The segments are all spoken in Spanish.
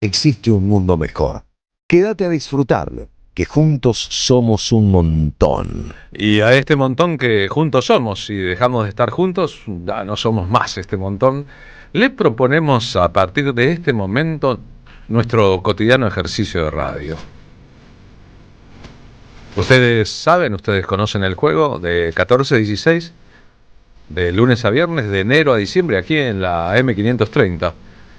existe un mundo mejor. Quédate a disfrutarlo, que juntos somos un montón. Y a este montón que juntos somos, si dejamos de estar juntos, ya no somos más este montón, le proponemos a partir de este momento nuestro cotidiano ejercicio de radio. Ustedes saben, ustedes conocen el juego de 14-16, de lunes a viernes, de enero a diciembre, aquí en la M530.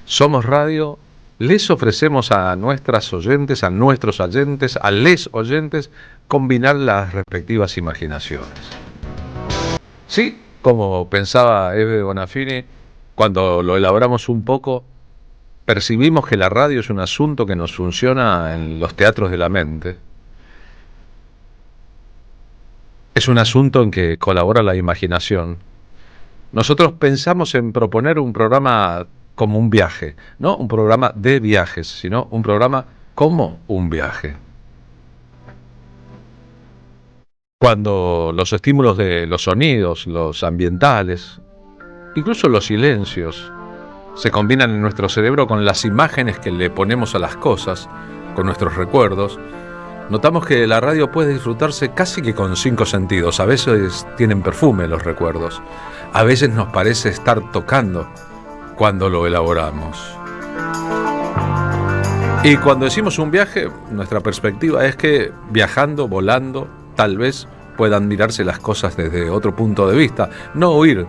Somos Radio, les ofrecemos a nuestras oyentes, a nuestros oyentes, a les oyentes, combinar las respectivas imaginaciones. Sí, como pensaba Eve Bonafini, cuando lo elaboramos un poco, percibimos que la radio es un asunto que nos funciona en los teatros de la mente. Es un asunto en que colabora la imaginación. Nosotros pensamos en proponer un programa como un viaje, no un programa de viajes, sino un programa como un viaje. Cuando los estímulos de los sonidos, los ambientales, incluso los silencios, se combinan en nuestro cerebro con las imágenes que le ponemos a las cosas, con nuestros recuerdos, notamos que la radio puede disfrutarse casi que con 5 sentidos. A veces tienen perfume los recuerdos. A veces nos parece estar tocando cuando lo elaboramos. Y cuando decimos un viaje, nuestra perspectiva es que viajando, volando, tal vez puedan mirarse las cosas desde otro punto de vista. No huir,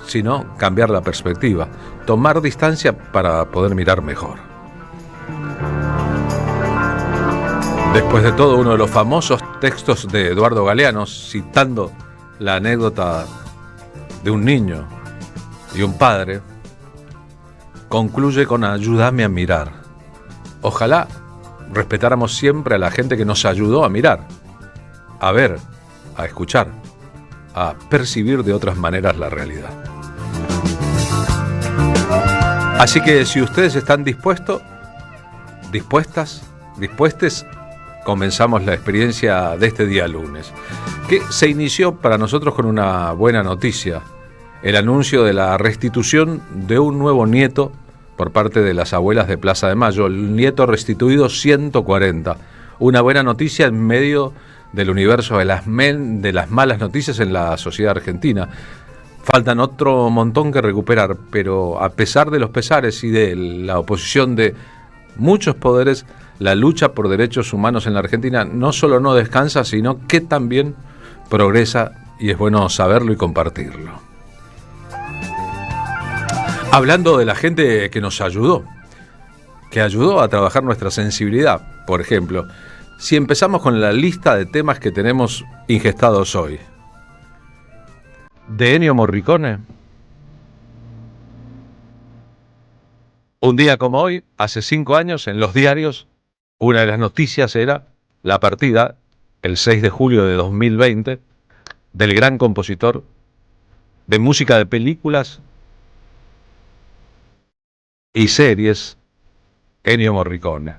sino cambiar la perspectiva. Tomar distancia para poder mirar mejor. Después de todo, uno de los famosos textos de Eduardo Galeano, citando la anécdota de un niño y un padre, concluye con ayúdame a mirar. Ojalá respetáramos siempre a la gente que nos ayudó a mirar, a ver, a escuchar, a percibir de otras maneras la realidad. Así que si ustedes están dispuestos, dispuestas, dispuestes, comenzamos la experiencia de este día lunes, que se inició para nosotros con una buena noticia, el anuncio de la restitución de un nuevo nieto por parte de las abuelas de Plaza de Mayo, el nieto restituido 140, una buena noticia en medio del universo de las malas noticias en la sociedad argentina. Faltan otro montón que recuperar, pero a pesar de los pesares y de la oposición de muchos poderes, la lucha por derechos humanos en la Argentina no solo no descansa, sino que también progresa, y es bueno saberlo y compartirlo. Hablando de la gente que nos ayudó, que ayudó a trabajar nuestra sensibilidad, por ejemplo, si empezamos con la lista de temas que tenemos ingestados hoy. De Ennio Morricone. Un día como hoy, hace 5 años, en los diarios, una de las noticias era la partida, el 6 de julio de 2020, del gran compositor de música de películas y series, Ennio Morricone.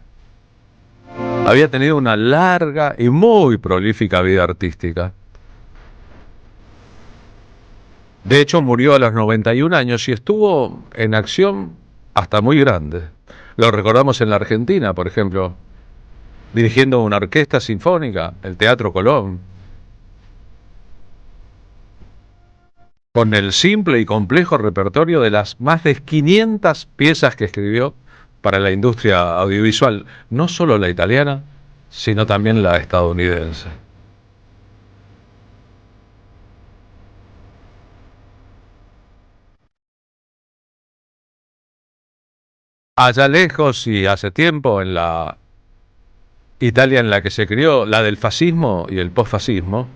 Había tenido una larga y muy prolífica vida artística. De hecho, murió a los 91 años y estuvo en acción hasta muy grande. Lo recordamos en la Argentina, por ejemplo, dirigiendo una orquesta sinfónica, el Teatro Colón, con el simple y complejo repertorio de las más de 500 piezas que escribió para la industria audiovisual, no solo la italiana, sino también la estadounidense. Allá lejos y hace tiempo, en la Italia en la que se crió, la del fascismo y el posfascismo,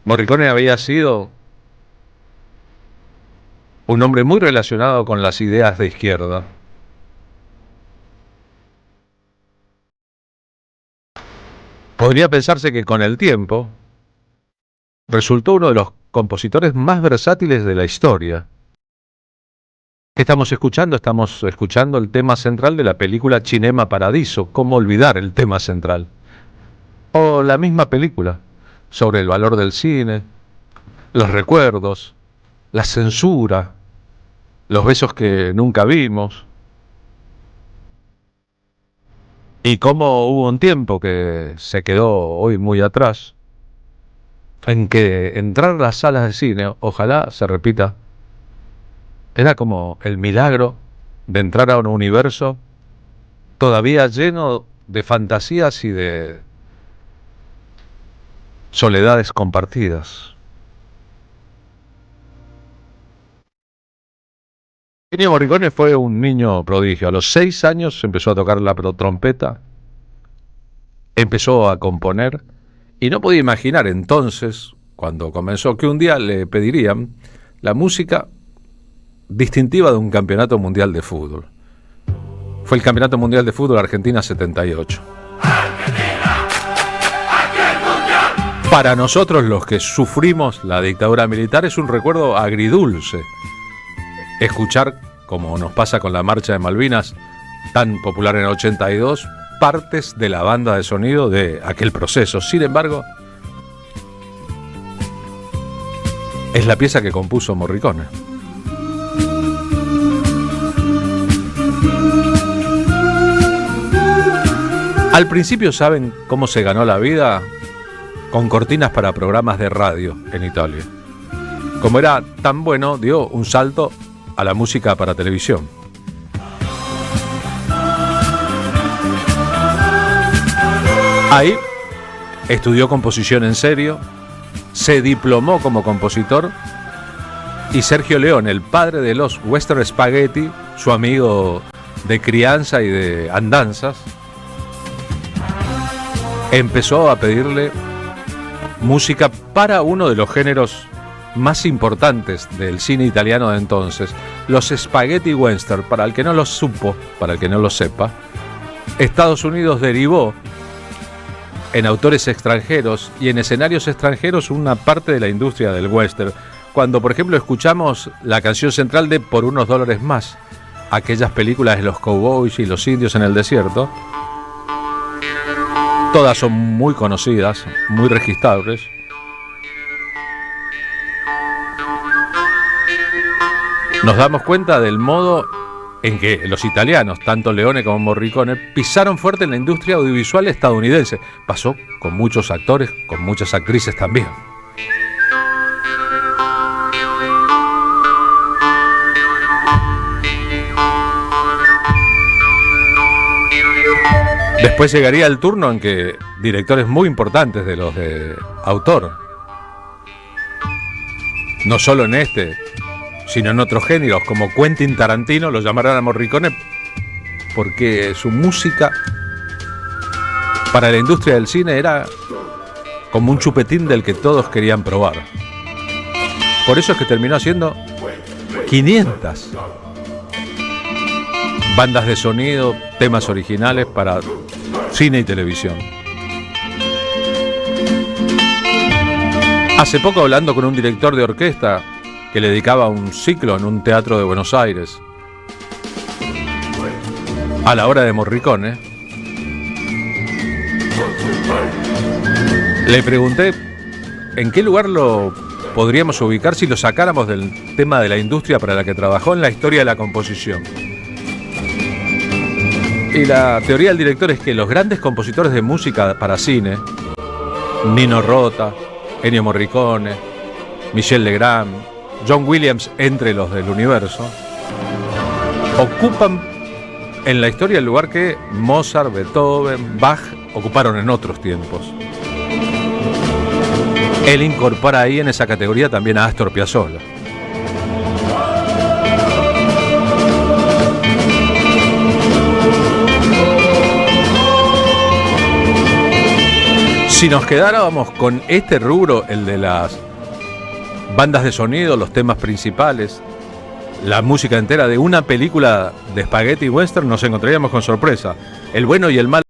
Morricone había sido un hombre muy relacionado con las ideas de izquierda. Podría pensarse que con el tiempo resultó uno de los compositores más versátiles de la historia. ¿Qué estamos escuchando? Estamos escuchando el tema central de la película Cinema Paradiso. ¿Cómo olvidar el tema central? O la misma película, sobre el valor del cine, los recuerdos, la censura, los besos que nunca vimos. Y cómo hubo un tiempo que se quedó hoy muy atrás, en que entrar a las salas de cine, ojalá se repita, era como el milagro de entrar a un universo todavía lleno de fantasías y de soledades compartidas. Ennio Morricone fue un niño prodigio. A los 6 años empezó a tocar la trompeta, empezó a componer y no podía imaginar entonces, cuando comenzó, que un día le pedirían la música distintiva de un campeonato mundial de fútbol. Fue el Campeonato Mundial de Fútbol Argentina 78. Para nosotros los que sufrimos la dictadura militar es un recuerdo agridulce. Escuchar, como nos pasa con la Marcha de Malvinas, tan popular en el 82, partes de la banda de sonido de aquel proceso. Sin embargo, es la pieza que compuso Morricone. Al principio, ¿saben cómo se ganó la vida? Con cortinas para programas de radio en Italia. Como era tan bueno, dio un salto a la música para televisión. Ahí estudió composición en serio, se diplomó como compositor y Sergio Leone, el padre de los Western Spaghetti, su amigo de crianza y de andanzas, empezó a pedirle música para uno de los géneros más importantes del cine italiano de entonces, los spaghetti western. Para el que no lo supo, para el que no lo sepa, Estados Unidos derivó en autores extranjeros y en escenarios extranjeros una parte de la industria del western. Cuando, por ejemplo, escuchamos la canción central de Por unos dólares más, aquellas películas de los cowboys y los indios en el desierto, todas son muy conocidas, muy registrables. Nos damos cuenta del modo en que los italianos, tanto Leone como Morricone, pisaron fuerte en la industria audiovisual estadounidense. Pasó con muchos actores, con muchas actrices también. Después llegaría el turno en que directores muy importantes de los de autor, no solo en este, sino en otros géneros, como Quentin Tarantino, lo llamarán a Morricone porque su música para la industria del cine era como un chupetín del que todos querían probar. Por eso es que terminó haciendo 500 bandas de sonido, temas originales para cine y televisión. Hace poco, hablando con un director de orquesta que le dedicaba un ciclo en un teatro de Buenos Aires a la hora de Morricone, le pregunté en qué lugar lo podríamos ubicar si lo sacáramos del tema de la industria para la que trabajó en la historia de la composición. Y la teoría del director es que los grandes compositores de música para cine, Nino Rota, Ennio Morricone, Michel Legrand, John Williams, entre los del universo, ocupan en la historia el lugar que Mozart, Beethoven, Bach ocuparon en otros tiempos. Él incorpora ahí en esa categoría también a Astor Piazzolla. Si nos quedáramos con este rubro, el de las bandas de sonido, los temas principales, la música entera de una película de spaghetti western, nos encontraríamos con sorpresa. El bueno y el malo.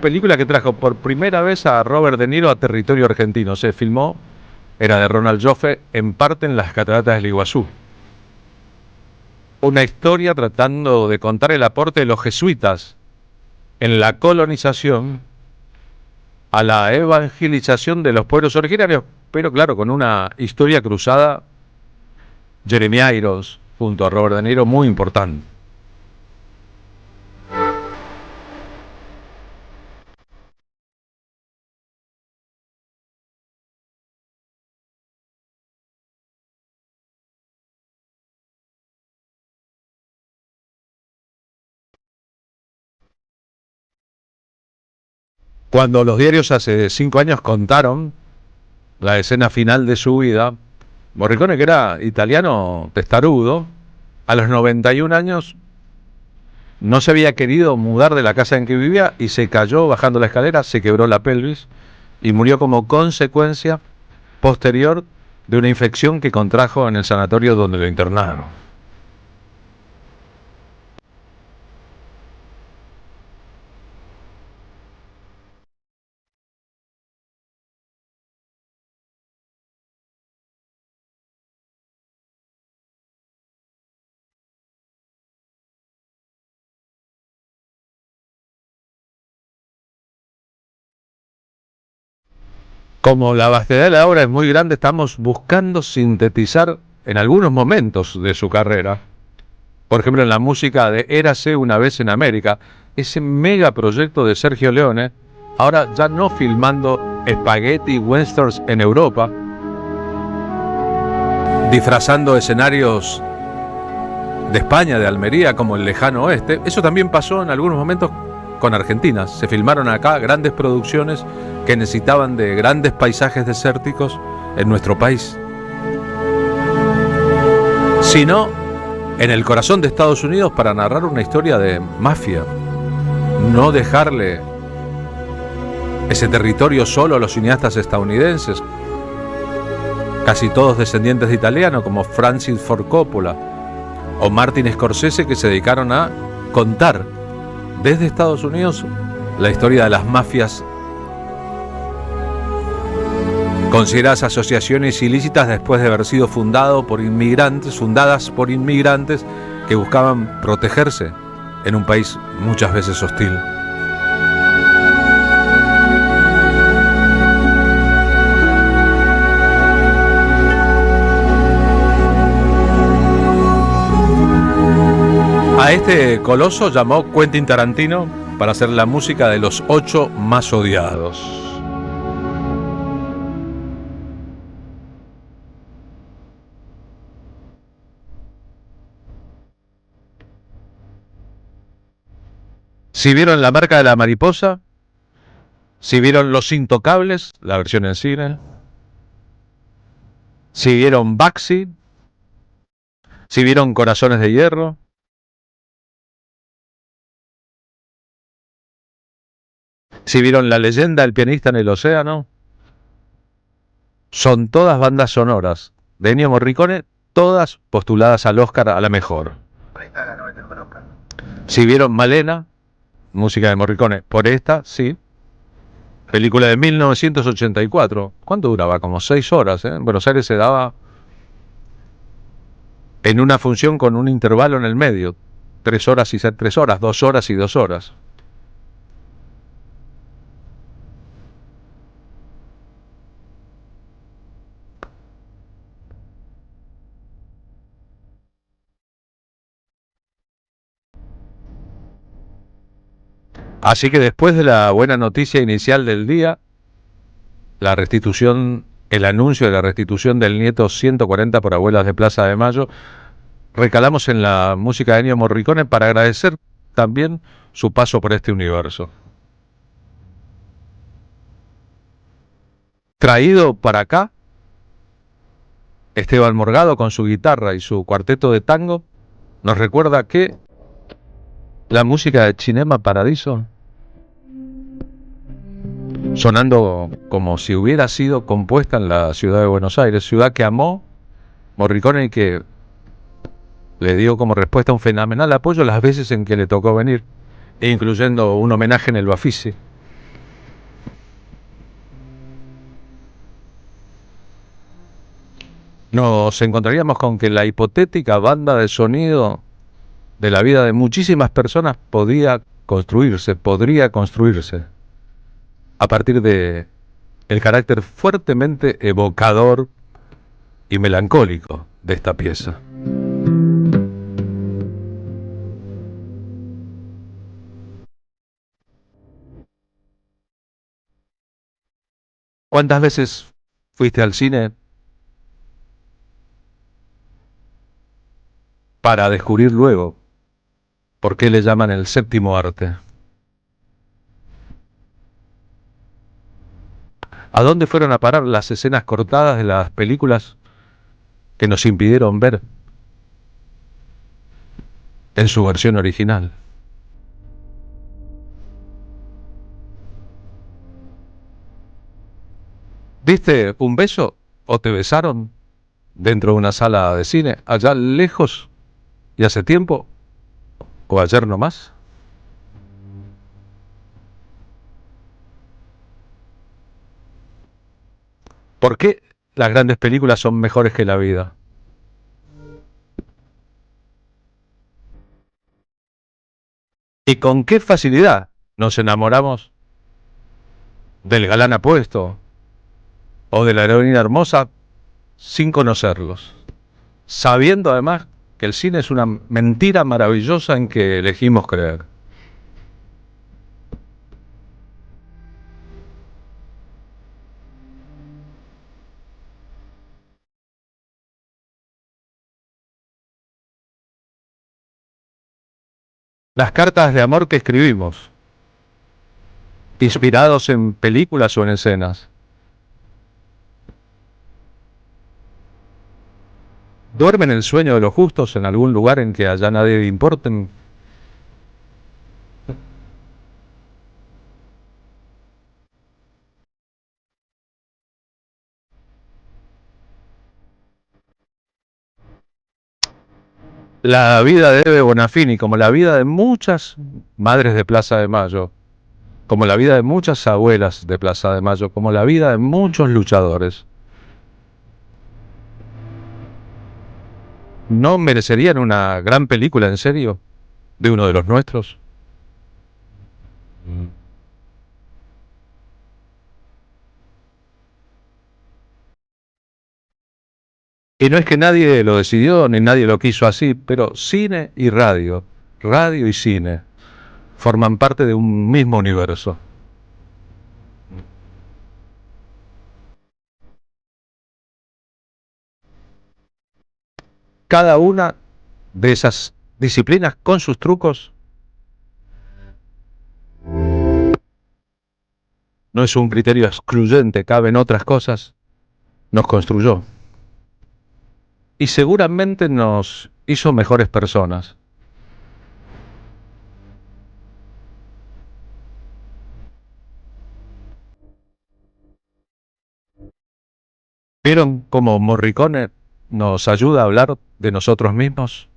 Película que trajo por primera vez a Robert De Niro a territorio argentino. Se filmó, era de Ronald Joffe, en parte en las cataratas del Iguazú. Una historia tratando de contar el aporte de los jesuitas en la colonización a la evangelización de los pueblos originarios, pero claro, con una historia cruzada, Jeremy Irons junto a Robert De Niro, muy importante. Cuando los diarios hace 5 años contaron la escena final de su vida, Morricone, que era italiano testarudo, a los 91 años no se había querido mudar de la casa en que vivía y se cayó bajando la escalera, se quebró la pelvis y murió como consecuencia posterior de una infección que contrajo en el sanatorio donde lo internaron. Como la vastedad de la obra es muy grande, estamos buscando sintetizar en algunos momentos de su carrera. Por ejemplo, en la música de Érase una vez en América, ese megaproyecto de Sergio Leone, ahora ya no filmando spaghetti westerns en Europa, disfrazando escenarios de España, de Almería, como el lejano oeste. Eso también pasó en algunos momentos con Argentina. Se filmaron acá grandes producciones que necesitaban de grandes paisajes desérticos en nuestro país. Si no, en el corazón de Estados Unidos para narrar una historia de mafia. No dejarle ese territorio solo a los cineastas estadounidenses, casi todos descendientes de italianos, como Francis Ford Coppola o Martin Scorsese, que se dedicaron a contar desde Estados Unidos la historia de las mafias consideradas asociaciones ilícitas después de haber sido fundadas por inmigrantes que buscaban protegerse en un país muchas veces hostil. A este coloso llamó Quentin Tarantino para hacer la música de Los 8 más odiados. Si vieron La marca de la mariposa, si vieron Los Intocables, la versión en cine, si vieron Baxi, si vieron Corazones de Hierro, si vieron La leyenda del pianista en el océano, son todas bandas sonoras de Ennio Morricone, todas postuladas al Oscar a la mejor. Si vieron Malena, música de Morricone, por esta, sí. Película de 1984. ¿Cuánto duraba? Como 6 horas, ¿eh? En Buenos Aires se daba en una función con un intervalo en el medio. 3 horas y 3 horas, 2 horas y 2 horas. Así que después de la buena noticia inicial del día, la restitución, el anuncio de la restitución del nieto 140 por Abuelas de Plaza de Mayo, recalamos en la música de Ennio Morricone para agradecer también su paso por este universo. Traído para acá, Esteban Morgado con su guitarra y su cuarteto de tango nos recuerda que la música de Cinema Paradiso, sonando como si hubiera sido compuesta en la ciudad de Buenos Aires, ciudad que amó Morricone y que le dio como respuesta un fenomenal apoyo las veces en que le tocó venir, incluyendo un homenaje en el Bafisi. nos encontraríamos con que la hipotética banda de sonido de la vida de muchísimas personas podría construirse a partir de el carácter fuertemente evocador y melancólico de esta pieza. ¿Cuántas veces fuiste al cine para descubrir luego por qué le llaman el séptimo arte? ¿A dónde fueron a parar las escenas cortadas de las películas que nos impidieron ver en su versión original? ¿Diste un beso o te besaron dentro de una sala de cine, allá lejos y hace tiempo, o ayer nomás? ¿Por qué las grandes películas son mejores que la vida? ¿Y con qué facilidad nos enamoramos del galán apuesto o de la heroína hermosa sin conocerlos? Sabiendo además que el cine es una mentira maravillosa en que elegimos creer. Las cartas de amor que escribimos, inspirados en películas o en escenas, ¿duermen el sueño de los justos en algún lugar en que allá nadie le importen? La vida de Eve Bonafini, como la vida de muchas madres de Plaza de Mayo, como la vida de muchas abuelas de Plaza de Mayo, como la vida de muchos luchadores, ¿no merecerían una gran película en serio de uno de los nuestros? Y no es que nadie lo decidió ni nadie lo quiso así, pero cine y radio, radio y cine, forman parte de un mismo universo. Cada una de esas disciplinas con sus trucos no es un criterio excluyente, caben otras cosas, nos construyó. Y seguramente nos hizo mejores personas. ¿Vieron cómo Morricone nos ayuda a hablar de nosotros mismos?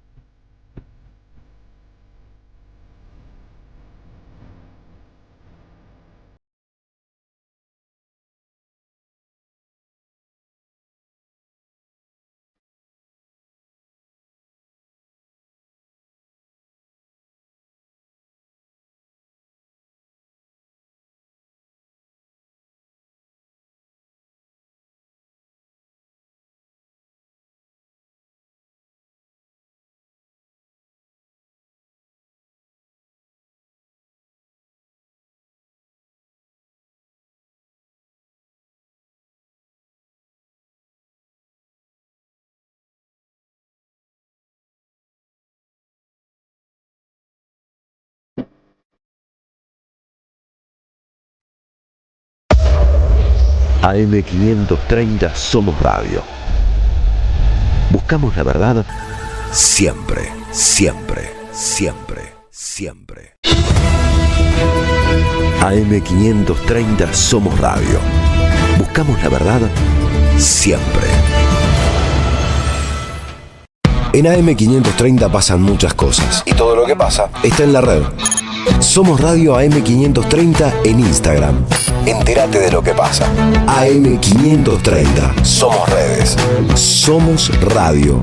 AM530 Somos Radio. Buscamos la verdad siempre, siempre, siempre, siempre. AM530 Somos Radio. Buscamos la verdad siempre. En AM530 pasan muchas cosas. Y todo lo que pasa está en la red. Somos Radio AM530 en Instagram. Entérate de lo que pasa. AM530. Somos redes. Somos radio.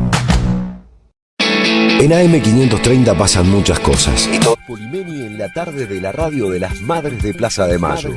En AM530 pasan muchas cosas. Y todo Polimeni en la tarde de la radio de las Madres de Plaza de Mayo.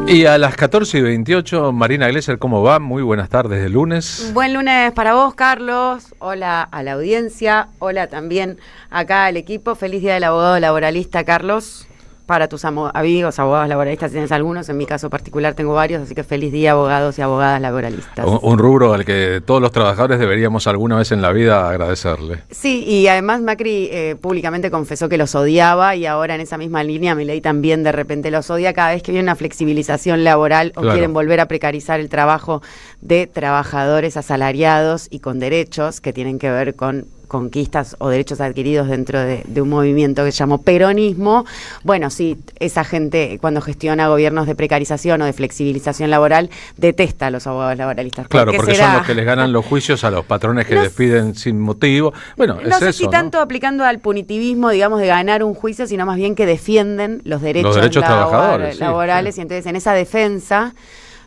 Y a las 14:28, Marina Glesser, ¿cómo va? Muy buenas tardes de lunes. Buen lunes para vos, Carlos. Hola a la audiencia. Hola también acá al equipo. Feliz día del abogado laboralista, Carlos. Para tus amigos, abogados laboralistas, si tienes algunos. En mi caso particular tengo varios, así que feliz día, abogados y abogadas laboralistas. Un rubro al que todos los trabajadores deberíamos alguna vez en la vida agradecerle. Sí, y además Macri públicamente confesó que los odiaba, y ahora en esa misma línea Milei también de repente los odia cada vez que viene una flexibilización laboral o Claro. quieren volver a precarizar el trabajo de trabajadores asalariados y con derechos que tienen que ver con conquistas o derechos adquiridos dentro de un movimiento que se llamó peronismo. Bueno, sí, esa gente cuando gestiona gobiernos de precarización o de flexibilización laboral detesta a los abogados laboralistas. Claro, porque será? son los que les ganan los juicios a los patrones que No despiden sin motivo. Bueno, No es sé eso, si tanto aplicando al punitivismo, digamos, de ganar un juicio, sino más bien que defienden los derechos trabajadores, sí, laborales. sí. Y entonces en esa defensa,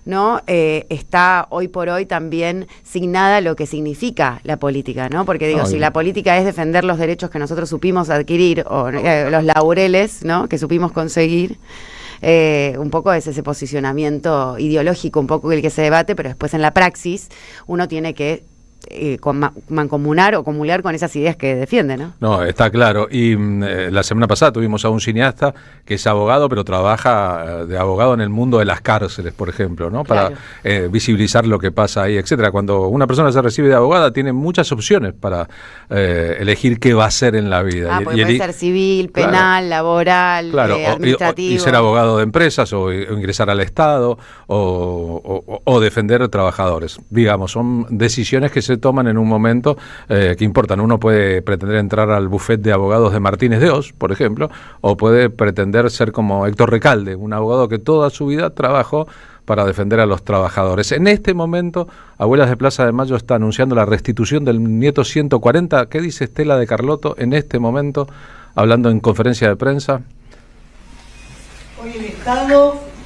¿no? Está hoy por hoy también signada lo que significa la política, ¿no? Porque digo, si la política es defender los derechos que nosotros supimos adquirir o los laureles, ¿no? Que supimos conseguir, un poco es ese posicionamiento ideológico, un poco el que se debate, pero después en la praxis uno tiene que mancomunar o comulgar con esas ideas que defiende, ¿no? No, está claro. Y la semana pasada tuvimos a un cineasta que es abogado, pero trabaja de abogado en el mundo de las cárceles, por ejemplo, ¿no? Para visibilizar lo que pasa ahí, etcétera. Cuando una persona se recibe de abogada, tiene muchas opciones para elegir qué va a hacer en la vida. Porque puede ser civil, penal, laboral, administrativo. Y ser abogado de empresas, o ingresar al Estado, o defender trabajadores. Digamos, son decisiones que se toman en un momento que importan. Uno puede pretender entrar al bufete de abogados de Martínez de Oz, por ejemplo, o puede pretender ser como Héctor Recalde, un abogado que toda su vida trabajó para defender a los trabajadores. En este momento, Abuelas de Plaza de Mayo está anunciando la restitución del nieto 140. ¿Qué dice Estela de Carlotto en este momento, hablando en conferencia de prensa?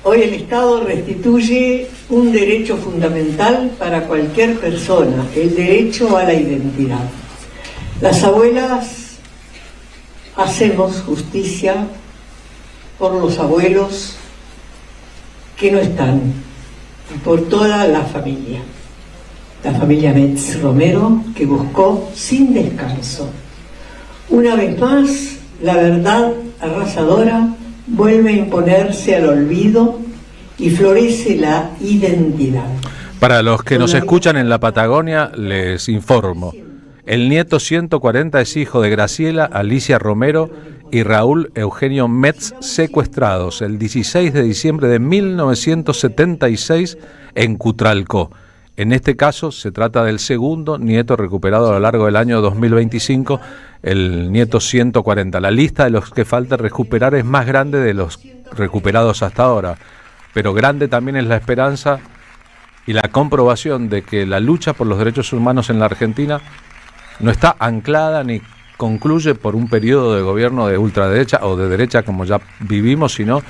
Hoy el Estado restituye un derecho fundamental para cualquier persona, el derecho a la identidad. Las abuelas hacemos justicia por los abuelos que no están, y por toda la familia Metz Romero, que buscó sin descanso. Una vez más, la verdad arrasadora vuelve a imponerse al olvido y florece la identidad. Para los que nos escuchan en la Patagonia, les informo. El nieto 140 es hijo de Graciela Alicia Romero y Raúl Eugenio Metz, secuestrados el 16 de diciembre de 1976 en Cutralcó. En este caso se trata del segundo nieto recuperado a lo largo del año 2025, el nieto 140. La lista de los que falta recuperar es más grande de los recuperados hasta ahora, pero grande también es la esperanza y la comprobación de que la lucha por los derechos humanos en la Argentina no está anclada ni concluye por un periodo de gobierno de ultraderecha o de derecha como ya vivimos, sino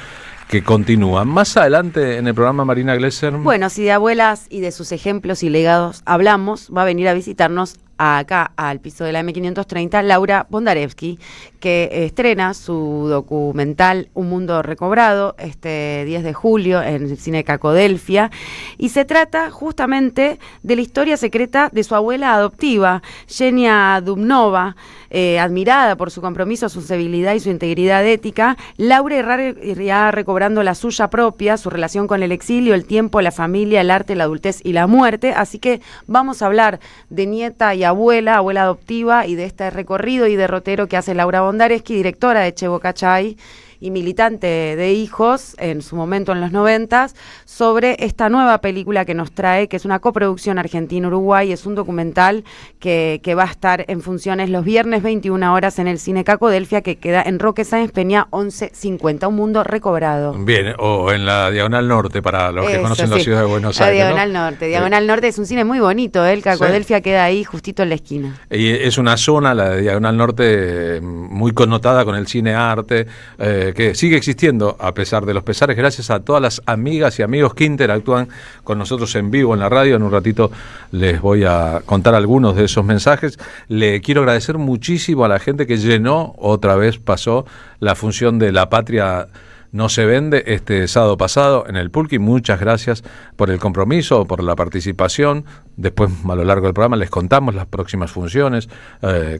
que continúan. Más adelante en el programa, Marina Glesser. Bueno, si de abuelas y de sus ejemplos y legados hablamos, va a venir a visitarnos acá al piso de la M530 Laura Bondarevsky, que estrena su documental Un Mundo Recobrado este 10 de julio en el Cine Cacodelfia, y se trata justamente de la historia secreta de su abuela adoptiva, Xenia Dubnova. Admirada por su compromiso, su sensibilidad y su integridad ética, Laura irá recobrando la suya propia, su relación con el exilio, el tiempo, la familia, el arte, la adultez y la muerte. Así que vamos a hablar de nieta y abuela adoptiva, y de este recorrido y derrotero que hace Laura Bondarevsky, directora de Che Bocachay, y militante de Hijos, en su momento en los 90, sobre esta nueva película que nos trae, que es una coproducción Argentina-Uruguay, es un documental que va a estar en funciones los viernes 21 horas en el Cine Cacodelfia, que queda en Roque Sáenz Peña 1150, Un Mundo Recobrado. Bien, o en la Diagonal Norte, para los que conocen la ciudad de Buenos Aires. La Diagonal Norte. Diagonal Norte es un cine muy bonito, el Cacodelfia queda ahí justito en la esquina. Y es una zona, la de Diagonal Norte, muy connotada con el cine arte, que sigue existiendo a pesar de los pesares, gracias a todas las amigas y amigos que interactúan con nosotros en vivo en la radio. En un ratito les voy a contar algunos de esos mensajes. Le quiero agradecer muchísimo a la gente que llenó, otra vez pasó, la función de La Patria No Se Vende este sábado pasado en el Pulqui. Muchas gracias por el compromiso, por la participación. Después, a lo largo del programa, les contamos las próximas funciones,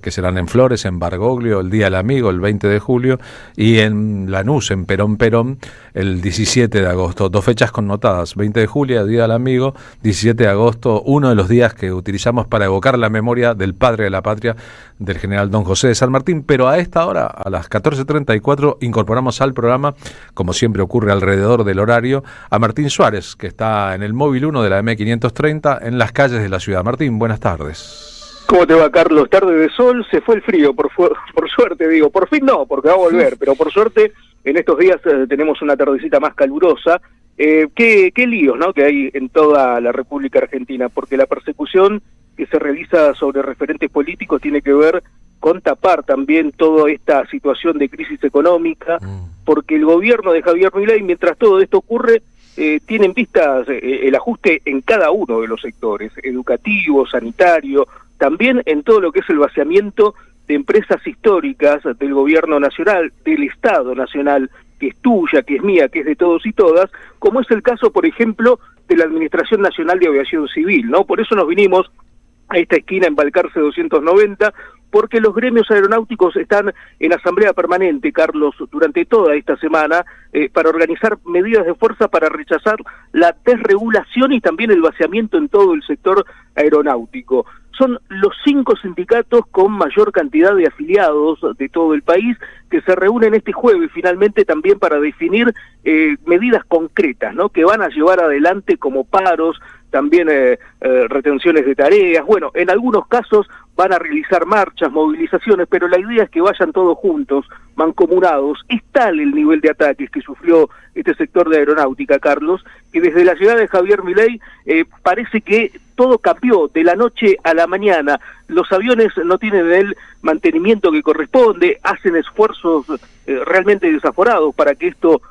que serán en Flores, en Bargoglio, el Día del Amigo, el 20 de julio, y en Lanús, en Perón, el 17 de agosto. 2 fechas connotadas, 20 de julio, Día del Amigo, 17 de agosto, uno de los días que utilizamos para evocar la memoria del padre de la patria, del general Don José de San Martín. Pero a esta hora, a las 14:34, incorporamos al programa, como siempre ocurre alrededor del horario, a Martín Suárez, que está en el móvil 1 de la M530 en las calles de la ciudad. Martín, buenas tardes. ¿Cómo te va, Carlos? Tarde de sol, se fue el frío, por suerte, digo. Por fin no, porque va a volver, pero por suerte en estos días tenemos una tardecita más calurosa. Qué líos, ¿no?, que hay en toda la República Argentina, porque la persecución que se realiza sobre referentes políticos tiene que ver con tapar también toda esta situación de crisis económica, porque el gobierno de Javier Milei, mientras todo esto ocurre, tiene en vista el ajuste en cada uno de los sectores, educativo, sanitario, también en todo lo que es el vaciamiento de empresas históricas del gobierno nacional, del Estado nacional, que es tuya, que es mía, que es de todos y todas, como es el caso, por ejemplo, de la Administración Nacional de Aviación Civil, ¿no? Por eso nos vinimos a esta esquina en Balcarce 290, porque los gremios aeronáuticos están en asamblea permanente, Carlos, durante toda esta semana, para organizar medidas de fuerza para rechazar la desregulación y también el vaciamiento en todo el sector aeronáutico. Son los 5 sindicatos con mayor cantidad de afiliados de todo el país que se reúnen este jueves finalmente también para definir medidas concretas, ¿no?, que van a llevar adelante como paros, también retenciones de tareas. Bueno, en algunos casos van a realizar marchas, movilizaciones, pero la idea es que vayan todos juntos, mancomunados. Es tal el nivel de ataques que sufrió este sector de aeronáutica, Carlos, que desde la llegada de Javier Milei parece que todo cambió de la noche a la mañana. Los aviones no tienen el mantenimiento que corresponde, hacen esfuerzos realmente desaforados para que esto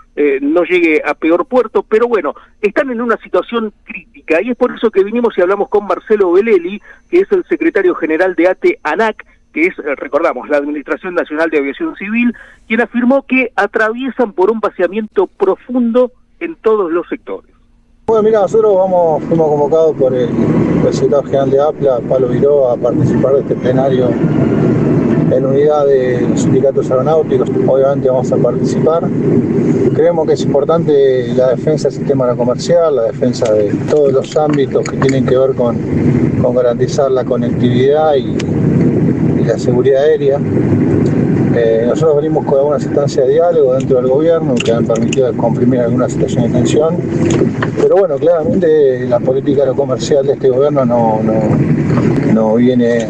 no llegue a peor puerto, pero bueno, están en una situación crítica, y es por eso que vinimos y hablamos con Marcelo Belelli, que es el secretario general de ATE-ANAC, que es, recordamos, la Administración Nacional de Aviación Civil, quien afirmó que atraviesan por un vaciamiento profundo en todos los sectores. Bueno, mira, nosotros fuimos convocados por el secretario general de APLA, Pablo Viró, a participar de este plenario en unidad de los sindicatos aeronáuticos. Obviamente vamos a participar. Creemos que es importante la defensa del sistema aerocomercial, la defensa de todos los ámbitos que tienen que ver con garantizar la conectividad y la seguridad aérea. Nosotros venimos con algunas instancias de diálogo dentro del gobierno que han permitido comprimir alguna situación de tensión, pero bueno, claramente la política aerocomercial de este gobierno no viene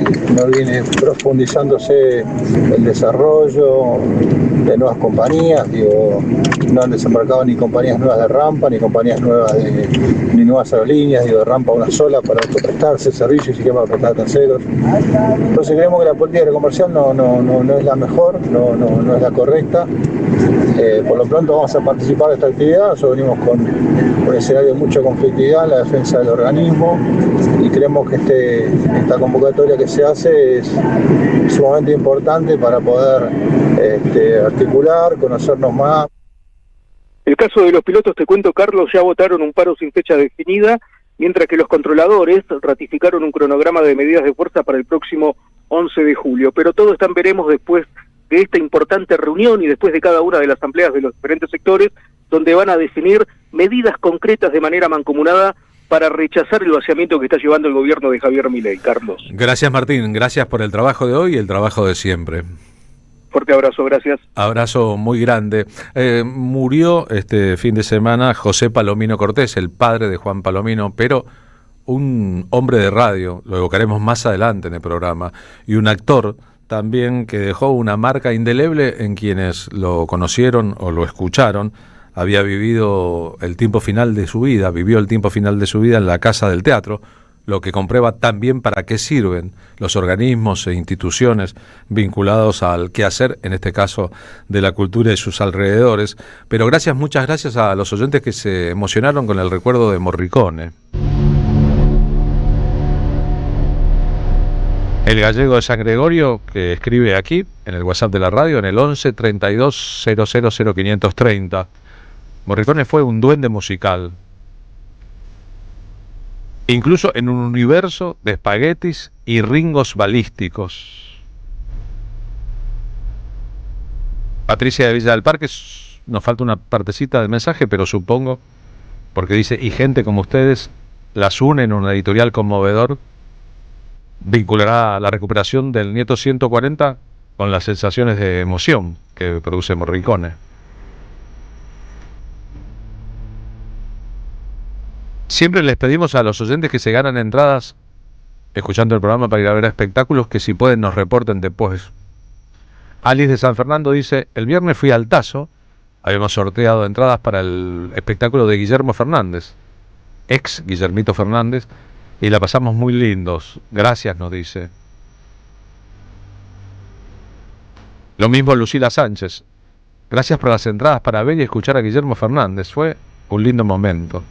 profundizándose el desarrollo de nuevas compañías. No han desembarcado ni compañías nuevas de rampa, ni compañías nuevas ni nuevas aerolíneas, de rampa una sola para autoprestarse servicios y siquiera para prestar a terceros. Entonces creemos que la política aerocomercial no es la mejor, no es la correcta. Por lo pronto vamos a participar de esta actividad. Nosotros venimos con un escenario de mucha conflictividad en la defensa del organismo, y creemos que esta convocatoria que se hace es sumamente importante para poder articular, conocernos más. El caso de los pilotos, te cuento, Carlos, ya votaron un paro sin fecha definida, mientras que los controladores ratificaron un cronograma de medidas de fuerza para el próximo 11 de julio. Pero todo está en veremos después de esta importante reunión y después de cada una de las asambleas de los diferentes sectores, donde van a definir medidas concretas de manera mancomunada para rechazar el vaciamiento que está llevando el gobierno de Javier Milei. Carlos. Gracias, Martín. Gracias por el trabajo de hoy y el trabajo de siempre. Fuerte abrazo, gracias. Abrazo muy grande. Murió este fin de semana José Palomino Cortés, el padre de Juan Palomino, pero un hombre de radio, lo evocaremos más adelante en el programa, y un actor también que dejó una marca indeleble en quienes lo conocieron o lo escucharon. Había vivido el tiempo final de su vida, vivió el tiempo final de su vida en la Casa del Teatro, lo que comprueba también para qué sirven los organismos e instituciones vinculados al quehacer, en este caso de la cultura y sus alrededores. Pero muchas gracias a los oyentes que se emocionaron con el recuerdo de Morricone. El gallego de San Gregorio, que escribe aquí, en el WhatsApp de la radio, en el 11 32 000 530. Morricone fue un duende musical. Incluso en un universo de espaguetis y ringos balísticos. Patricia de Villa del Parque, nos falta una partecita del mensaje, pero supongo, porque dice, y gente como ustedes las une en un editorial conmovedor, vinculará la recuperación del nieto 140 con las sensaciones de emoción que produce Morricone. Siempre les pedimos a los oyentes que se ganan entradas escuchando el programa para ir a ver espectáculos, que si pueden nos reporten después. Alice de San Fernando dice, el viernes fui al Tazo, habíamos sorteado entradas para el espectáculo de Guillermo Fernández, ex Guillermito Fernández, y la pasamos muy lindos. Gracias, nos dice. Lo mismo Lucila Sánchez. Gracias por las entradas para ver y escuchar a Guillermo Fernández. Fue un lindo momento.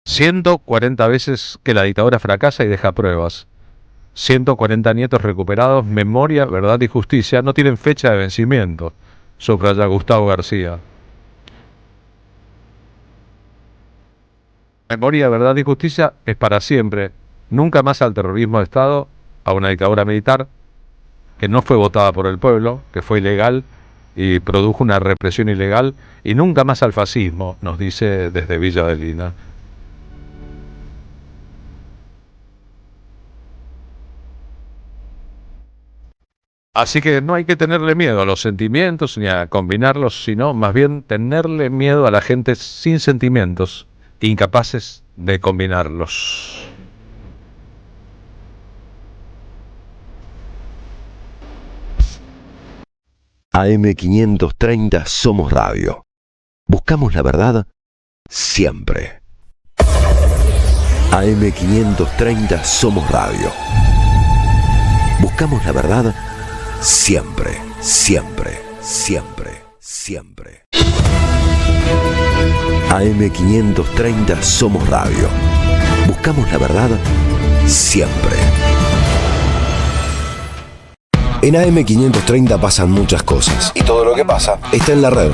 ...140 veces que la dictadura fracasa y deja pruebas. 140 nietos recuperados, memoria, verdad y justicia, no tienen fecha de vencimiento, subraya Gustavo García. Memoria, verdad y justicia es para siempre. Nunca más al terrorismo de Estado, a una dictadura militar que no fue votada por el pueblo, que fue ilegal y produjo una represión ilegal, y nunca más al fascismo, nos dice desde Villa de Lina. Así que no hay que tenerle miedo a los sentimientos ni a combinarlos, sino más bien tenerle miedo a la gente sin sentimientos, incapaces de combinarlos. AM530 Somos Radio. Buscamos la verdad siempre. AM530 Somos Radio. Buscamos la verdad siempre, siempre, siempre, siempre. AM530 Somos Radio. Buscamos la verdad siempre. En AM530 pasan muchas cosas. Y todo lo que pasa está en la red.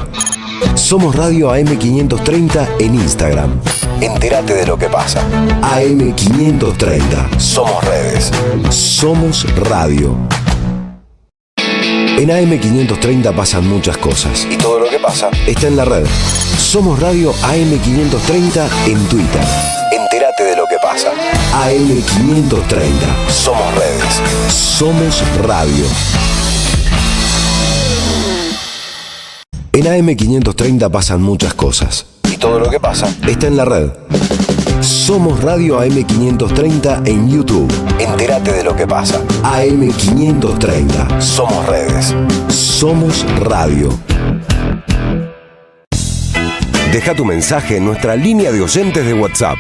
Somos Radio AM530 en Instagram. Entérate de lo que pasa. AM530. Somos redes. Somos radio. En AM530 pasan muchas cosas. Y todo lo que pasa está en la red. Somos Radio AM530 en Twitter. Entérate de lo que pasa. AM530. Somos redes. Somos radio. En AM530 pasan muchas cosas. Y todo lo que pasa está en la red. Somos Radio AM530 en YouTube. Entérate de lo que pasa. AM530. Somos redes. Somos radio. Deja tu mensaje en nuestra línea de oyentes de WhatsApp.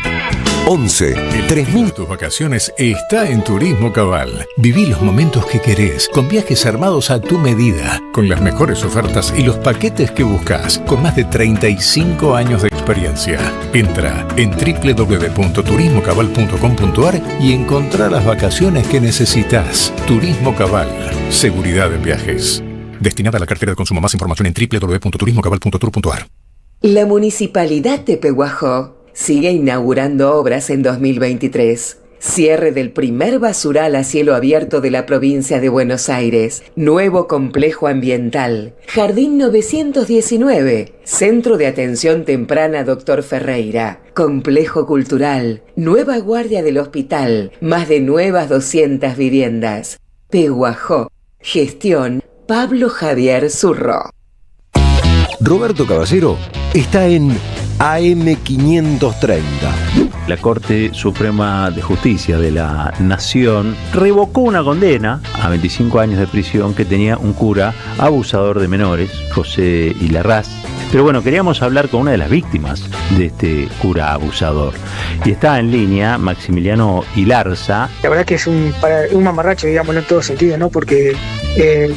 11 3000. Tus vacaciones está en Turismo Cabal. Viví los momentos que querés, con viajes armados a tu medida, con las mejores ofertas y los paquetes que buscas, con más de 35 años de experiencia. Entra en www.turismocabal.com.ar y encontrá las vacaciones que necesitas. Turismo Cabal, seguridad en viajes. Destinada a la cartera de consumo. Más información en www.turismocabal.tour.ar. La Municipalidad de Pehuajó sigue inaugurando obras en 2023. Cierre del primer basural a cielo abierto de la provincia de Buenos Aires. Nuevo complejo ambiental. Jardín 919. Centro de Atención Temprana Dr. Ferreira. Complejo cultural. Nueva guardia del hospital. Más de nuevas 200 viviendas. Pehuajó. Gestión Pablo Javier Zurro. Roberto Caballero está en AM530. La Corte Suprema de Justicia de la Nación revocó una condena a 25 años de prisión que tenía un cura abusador de menores, José Ilarraz. Pero bueno, queríamos hablar con una de las víctimas de este cura abusador. Y está en línea Maximiliano Ilarza. La verdad que es un mamarracho, digámoslo en todo sentido, ¿no? Porque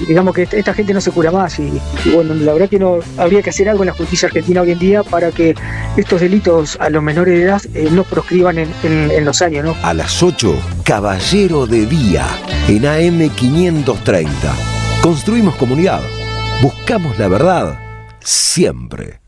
digamos que esta gente no se cura más y bueno, la verdad que no habría que hacer algo en la justicia argentina hoy en día para que estos delitos a los menores de edad no proscriban en los años, ¿no? A las 8, Caballero de Día, en AM530. Construimos comunidad. Buscamos la verdad. Siempre.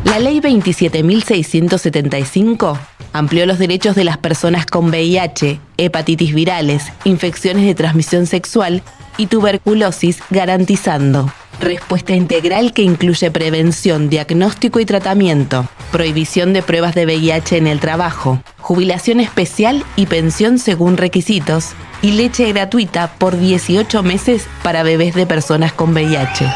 La Ley 27.675 amplió los derechos de las personas con VIH, hepatitis virales, infecciones de transmisión sexual y tuberculosis, garantizando respuesta integral que incluye prevención, diagnóstico y tratamiento, prohibición de pruebas de VIH en el trabajo, jubilación especial y pensión según requisitos, y leche gratuita por 18 meses para bebés de personas con VIH.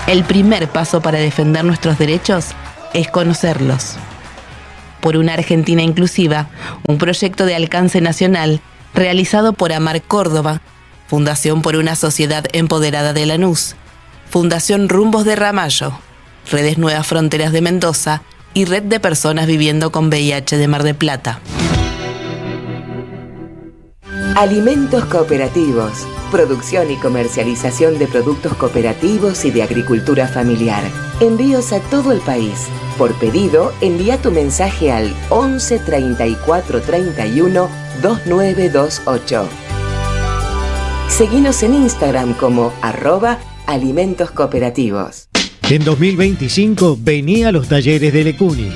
El primer paso para defender nuestros derechos es conocerlos. Por una Argentina inclusiva, un proyecto de alcance nacional realizado por Amar Córdoba, Fundación por una Sociedad Empoderada de Lanús, Fundación Rumbos de Ramallo, Redes Nuevas Fronteras de Mendoza y Red de Personas Viviendo con VIH de Mar del Plata. Alimentos cooperativos. Producción y comercialización de productos cooperativos y de agricultura familiar. Envíos a todo el país. Por pedido, envía tu mensaje al 11 34 31 2928. Seguinos en Instagram como @alimentos cooperativos. En 2025 vení a los talleres de Lecuni.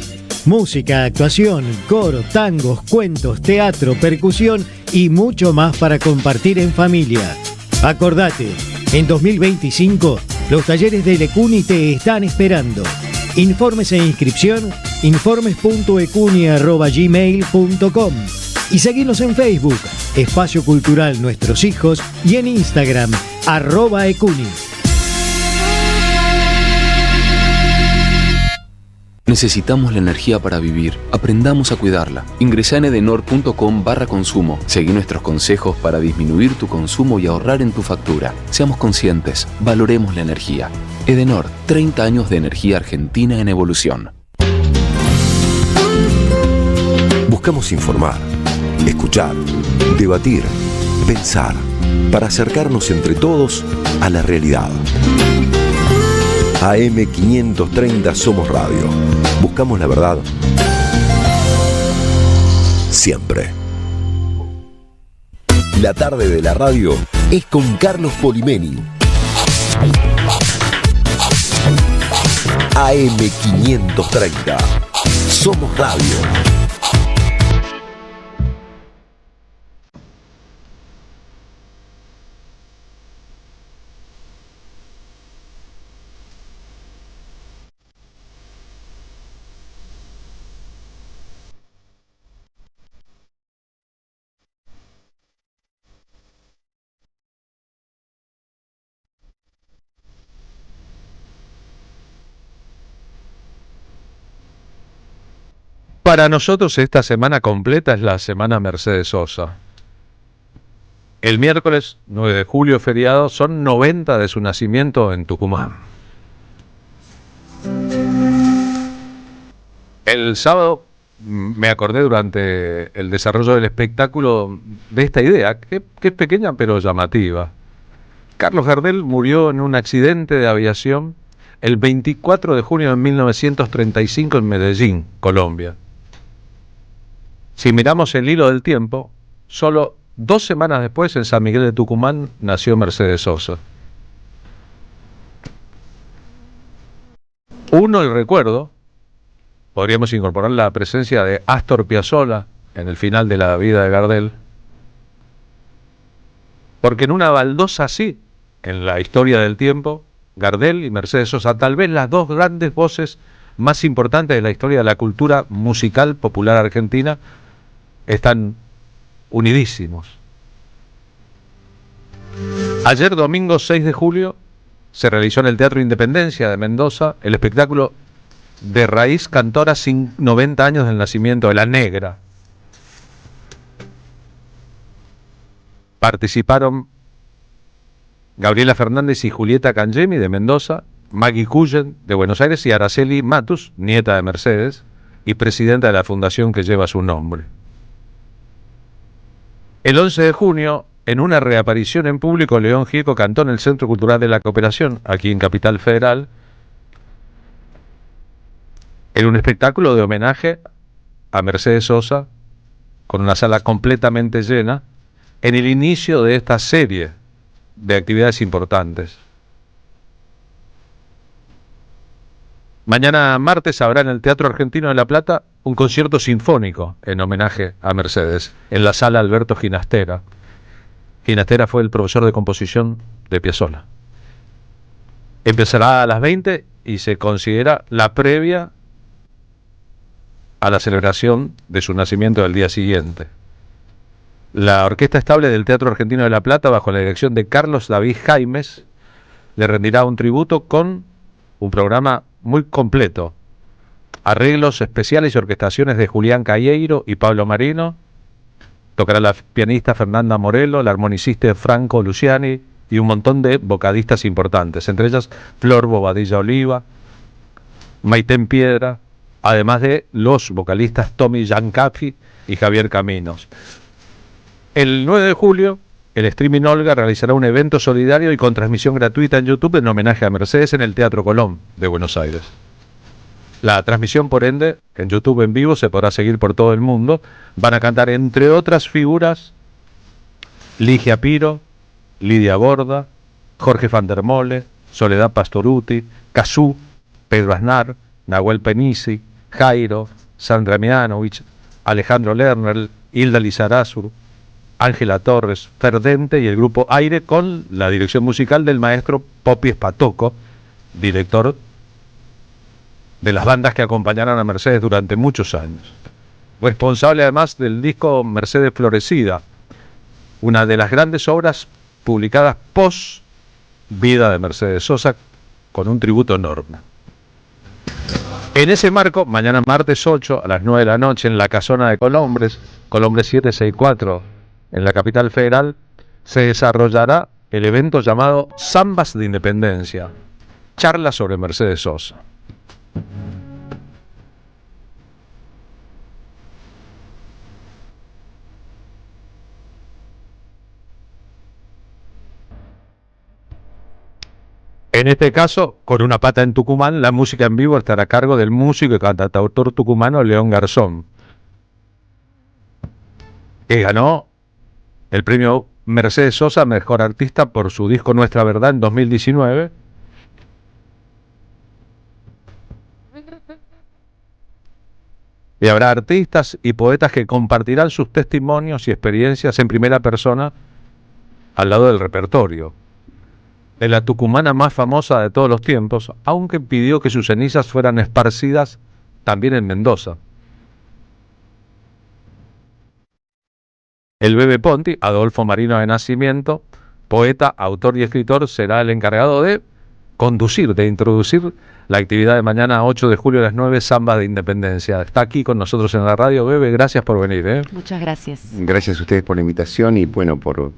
Música, actuación, coro, tangos, cuentos, teatro, percusión y mucho más para compartir en familia. Acordate, en 2025 los talleres de Lecuni te están esperando. Informes e inscripción, informes.ecuni@gmail.com y seguinos en Facebook, Espacio Cultural Nuestros Hijos, y en Instagram, @ecuni. Necesitamos la energía para vivir. Aprendamos a cuidarla. Ingresá en edenor.com/consumo. Seguí nuestros consejos para disminuir tu consumo y ahorrar en tu factura. Seamos conscientes. Valoremos la energía. Edenor, 30 años de energía argentina en evolución. Buscamos informar, escuchar, debatir, pensar, para acercarnos entre todos a la realidad. AM530 Somos Radio. Buscamos la verdad. Siempre. La tarde de la radio es con Carlos Polimeni. AM530. Somos Radio. Para nosotros esta semana completa es la semana Mercedes Sosa. El miércoles 9 de julio, feriado, son 90 de su nacimiento en Tucumán. El sábado me acordé durante el desarrollo del espectáculo de esta idea, que es pequeña pero llamativa. Carlos Gardel murió en un accidente de aviación el 24 de junio de 1935 en Medellín, Colombia. Si miramos el hilo del tiempo, solo 2 semanas después en San Miguel de Tucumán nació Mercedes Sosa. Uno, el recuerdo, podríamos incorporar la presencia de Astor Piazzolla en el final de la vida de Gardel. Porque en una baldosa así, en la historia del tiempo, Gardel y Mercedes Sosa, tal vez las dos grandes voces más importantes de la historia de la cultura musical popular argentina, están unidísimos. Ayer, domingo 6 de julio, se realizó en el Teatro Independencia de Mendoza el espectáculo De Raíz Cantora sin 90 años del nacimiento de La Negra. Participaron Gabriela Fernández y Julieta Cangemi de Mendoza, Maggie Cullen de Buenos Aires y Araceli Matus, nieta de Mercedes y presidenta de la fundación que lleva su nombre. El 11 de junio, en una reaparición en público, León Gieco cantó en el Centro Cultural de la Cooperación, aquí en Capital Federal, en un espectáculo de homenaje a Mercedes Sosa, con una sala completamente llena, en el inicio de esta serie de actividades importantes. Mañana martes habrá en el Teatro Argentino de La Plata un concierto sinfónico en homenaje a Mercedes, en la sala Alberto Ginastera. Ginastera fue el profesor de composición de Piazzolla. Empezará a las 20 y se considera la previa a la celebración de su nacimiento del día siguiente. La Orquesta Estable del Teatro Argentino de La Plata, bajo la dirección de Carlos David Jaimes, le rendirá un tributo con un programa muy completo. Arreglos especiales y orquestaciones de Julián Calleiro y Pablo Marino. Tocará la pianista Fernanda Morello, la armonicista Franco Luciani y un montón de vocalistas importantes, entre ellas Flor Bobadilla Oliva, Maitén Piedra, además de los vocalistas Tommy Giancafi y Javier Caminos. El 9 de julio, el Streaming Olga realizará un evento solidario y con transmisión gratuita en YouTube en homenaje a Mercedes en el Teatro Colón de Buenos Aires. La transmisión, por ende, en YouTube en vivo se podrá seguir por todo el mundo. Van a cantar, entre otras figuras, Ligia Piro, Lidia Borda, Jorge van der Mole, Soledad Pastoruti, Cazú, Pedro Aznar, Nahuel Penisi, Jairo, Sandra Mianovich, Alejandro Lerner, Hilda Lizarazur, Ángela Torres, Ferdente y el grupo Aire, con la dirección musical del maestro Popi Spatoco, director de las bandas que acompañaron a Mercedes durante muchos años. Responsable además del disco Mercedes Florecida, una de las grandes obras publicadas post vida de Mercedes Sosa, con un tributo enorme. En ese marco, mañana martes 8 a las 9 de la noche en la Casona de Colombres, Colombres 764, en la Capital Federal, se desarrollará el evento llamado Zambas de Independencia, charla sobre Mercedes Sosa. En este caso, con una pata en Tucumán, la música en vivo estará a cargo del músico y cantautor tucumano León Garzón, que ganó el premio Mercedes Sosa Mejor Artista por su disco Nuestra Verdad en 2019. Y habrá artistas y poetas que compartirán sus testimonios y experiencias en primera persona al lado del repertorio de la tucumana más famosa de todos los tiempos, aunque pidió que sus cenizas fueran esparcidas también en Mendoza. El Bebe Ponti, Adolfo Marino de nacimiento, poeta, autor y escritor, será el encargado de conducir, de introducir la actividad de mañana 8 de julio a las 9, Zamba de Independencia. Está aquí con nosotros en la radio. Bebe, gracias por venir. Muchas gracias. Gracias a ustedes por la invitación y bueno, por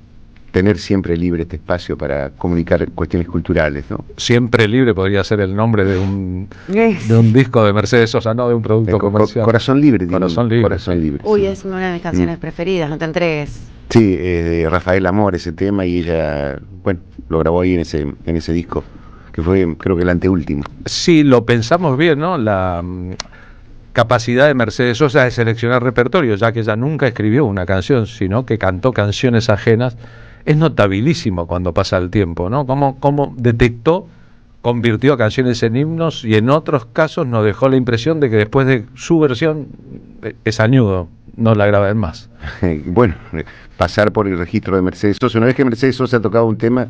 tener siempre libre este espacio para comunicar cuestiones culturales, ¿no? Siempre libre podría ser el nombre de un disco de Mercedes Sosa, no de un producto comercial. Corazón libre. Corazón libre. Corazón libre. Uy, es una de mis canciones preferidas, no te entregues. Sí, de Rafael Amor ese tema y ella, bueno, lo grabó ahí en ese disco, que fue creo que el anteúltimo. Sí, lo pensamos bien, ¿no? La capacidad de Mercedes Sosa de seleccionar repertorio, ya que ella nunca escribió una canción, sino que cantó canciones ajenas. Es notabilísimo cuando pasa el tiempo, ¿no? Cómo detectó convirtió canciones en himnos y en otros casos nos dejó la impresión de que después de su versión es añudo, no la graben más. Bueno, pasar por el registro de Mercedes Sosa. Una vez que Mercedes Sosa tocaba un tema,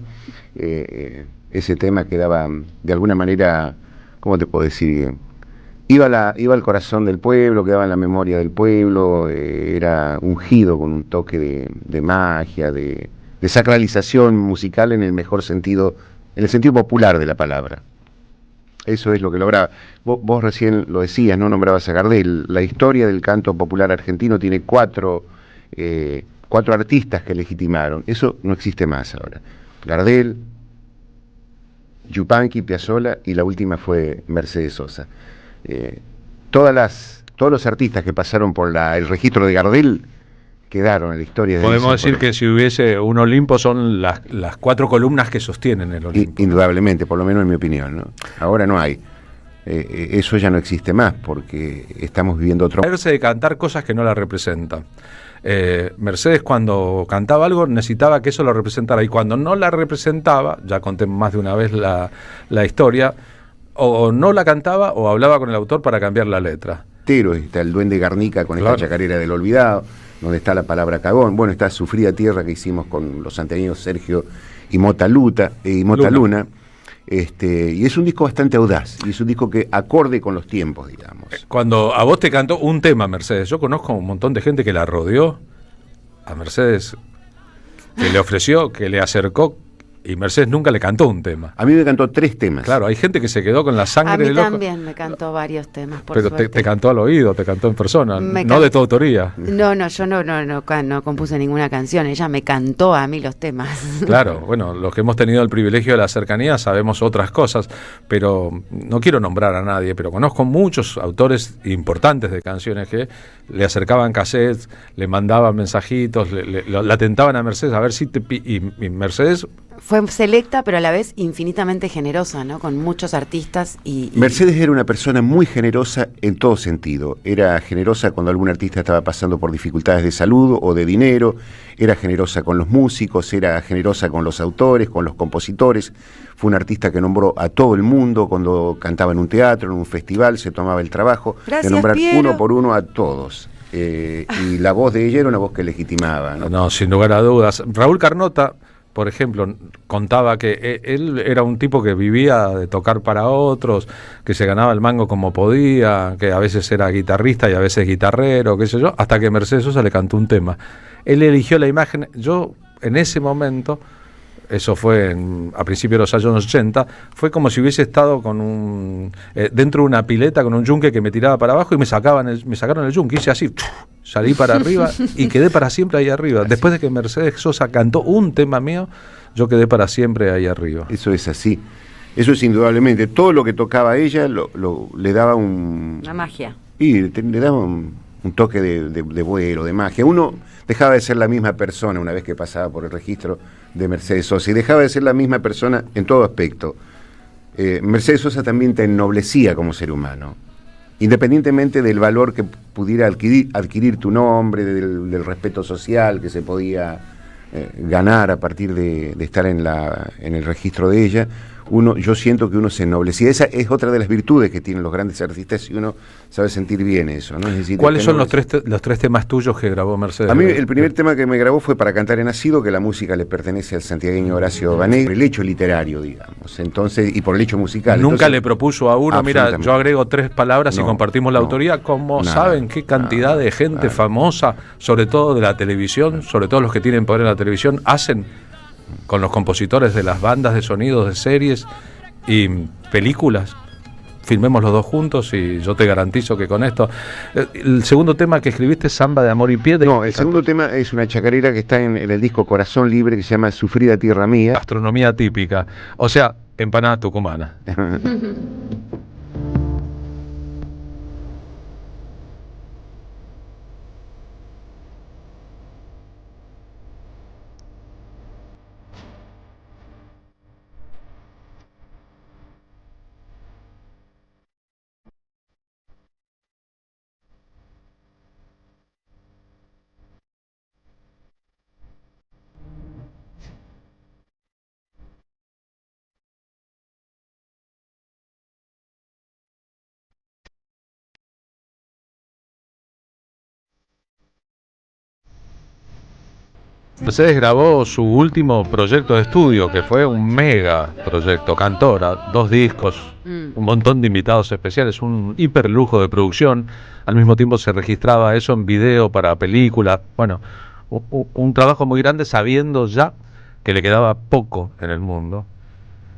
ese tema quedaba de alguna manera, ¿cómo te puedo decir? Iba al corazón del pueblo, quedaba en la memoria del pueblo, era ungido con un toque de magia, de sacralización musical en el mejor sentido, en el sentido popular de la palabra. Eso es lo que lograba. Vos recién lo decías, no nombrabas a Gardel. La historia del canto popular argentino tiene cuatro artistas que legitimaron. Eso no existe más ahora. Gardel, Yupanqui, Piazzolla y la última fue Mercedes Sosa. Todos los artistas que pasaron por el registro de Gardel quedaron en la historia de Podemos decir que si hubiese un Olimpo son las 4 columnas que sostienen el Olimpo. Indudablemente, por lo menos en mi opinión, ¿no? Ahora no hay. Eso ya no existe más porque estamos viviendo otro... De cantar cosas que no la representan. Mercedes cuando cantaba algo necesitaba que eso lo representara y cuando no la representaba, ya conté más de una vez la historia, o no la cantaba o hablaba con el autor para cambiar la letra. Pero está el Duende Garnica con esta chacarera del olvidado, donde está la palabra cagón. Bueno, está Sufrida Tierra que hicimos con los santiagueños Sergio y Mota Luna. Y es un disco bastante audaz y es un disco que acorde con los tiempos, digamos. Cuando a vos te cantó un tema Mercedes, yo conozco un montón de gente que la rodeó a Mercedes, que le ofreció, que le acercó, y Mercedes nunca le cantó un tema. A mí me cantó 3 temas. Claro, hay gente que se quedó con la sangre del ojo. A mí también me cantó varios temas, por pero suerte. te cantó al oído, te cantó en persona, no de tu autoría. No, yo no compuse ninguna canción, ella me cantó a mí los temas. Claro, bueno, los que hemos tenido el privilegio de la cercanía sabemos otras cosas, pero no quiero nombrar a nadie, pero conozco muchos autores importantes de canciones que le acercaban cassettes, le mandaban mensajitos, la tentaban a Mercedes a ver si y Mercedes... Fue selecta, pero a la vez infinitamente generosa, ¿no? Con muchos artistas Mercedes era una persona muy generosa en todo sentido. Era generosa cuando algún artista estaba pasando por dificultades de salud o de dinero, era generosa con los músicos, era generosa con los autores, con los compositores. Fue un artista que nombró a todo el mundo cuando cantaba en un teatro, en un festival, se tomaba el trabajo de nombrar uno por uno a todos. Y la voz de ella era una voz que legitimaba, ¿no? No, sin lugar a dudas. Raúl Carnota, por ejemplo, contaba que él era un tipo que vivía de tocar para otros, que se ganaba el mango como podía, que a veces era guitarrista y a veces guitarrero, qué sé yo, hasta que Mercedes Sosa le cantó un tema. Él eligió la imagen, yo en ese momento, eso fue a principios de los años 80, fue como si hubiese estado con dentro de una pileta con un yunque que me tiraba para abajo y me sacaron el yunque, hice así, salí para arriba y quedé para siempre ahí arriba. Después de que Mercedes Sosa cantó un tema mío, yo quedé para siempre ahí arriba. Eso es así. Eso es indudablemente. Todo lo que tocaba ella le daba una magia. Y le daba un toque de vuelo, de magia. Uno dejaba de ser la misma persona una vez que pasaba por el registro de Mercedes Sosa y dejaba de ser la misma persona en todo aspecto. Mercedes Sosa también te ennoblecía como ser humano, independientemente del valor que pudiera adquirir tu nombre, del respeto social que se podía ganar a partir de estar en el registro de ella. Yo siento que uno se ennoblecía. Esa es otra de las virtudes que tienen los grandes artistas y uno sabe sentir bien eso, ¿no? Es decir, ¿cuáles son los tres temas tuyos que grabó Mercedes? A mí el primer tema que me grabó fue Para cantar he nacido, que la música le pertenece al santiagueño Horacio Banegro, por el hecho literario, digamos, entonces, y por el hecho musical. Nunca le propuso a uno, mira, yo agrego 3 palabras y compartimos la autoría, como saben qué cantidad de gente famosa, sobre todo de la televisión, sobre todo los que tienen poder en la televisión, hacen con los compositores de las bandas de sonidos, de series y películas. Filmemos los dos juntos y yo te garantizo que con esto... El segundo tema que escribiste es Samba de Amor y Pie. No, el segundo tema es una chacarera que está en el disco Corazón Libre, que se llama Sufrida Tierra Mía. Gastronomía típica, o sea, empanada tucumana. Mercedes grabó su último proyecto de estudio, que fue un mega proyecto, Cantora, 2 discos, un montón de invitados especiales, un hiperlujo de producción. Al mismo tiempo se registraba eso en video para películas. Bueno, un trabajo muy grande, sabiendo ya que le quedaba poco en el mundo.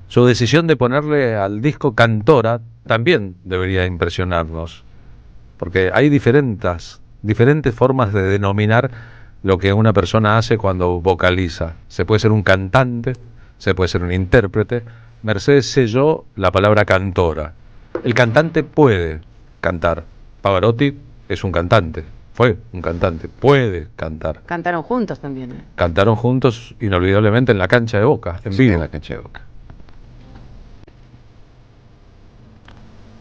Su decisión de ponerle al disco Cantora también debería impresionarnos, porque hay diferentes formas de denominar lo que una persona hace cuando vocaliza. Se puede ser un cantante, se puede ser un intérprete. Mercedes selló la palabra cantora. El cantante puede cantar. Pavarotti es un cantante, fue un cantante, puede cantar. Cantaron juntos también. Cantaron juntos inolvidablemente en la cancha de Boca, en vivo. En la cancha de Boca.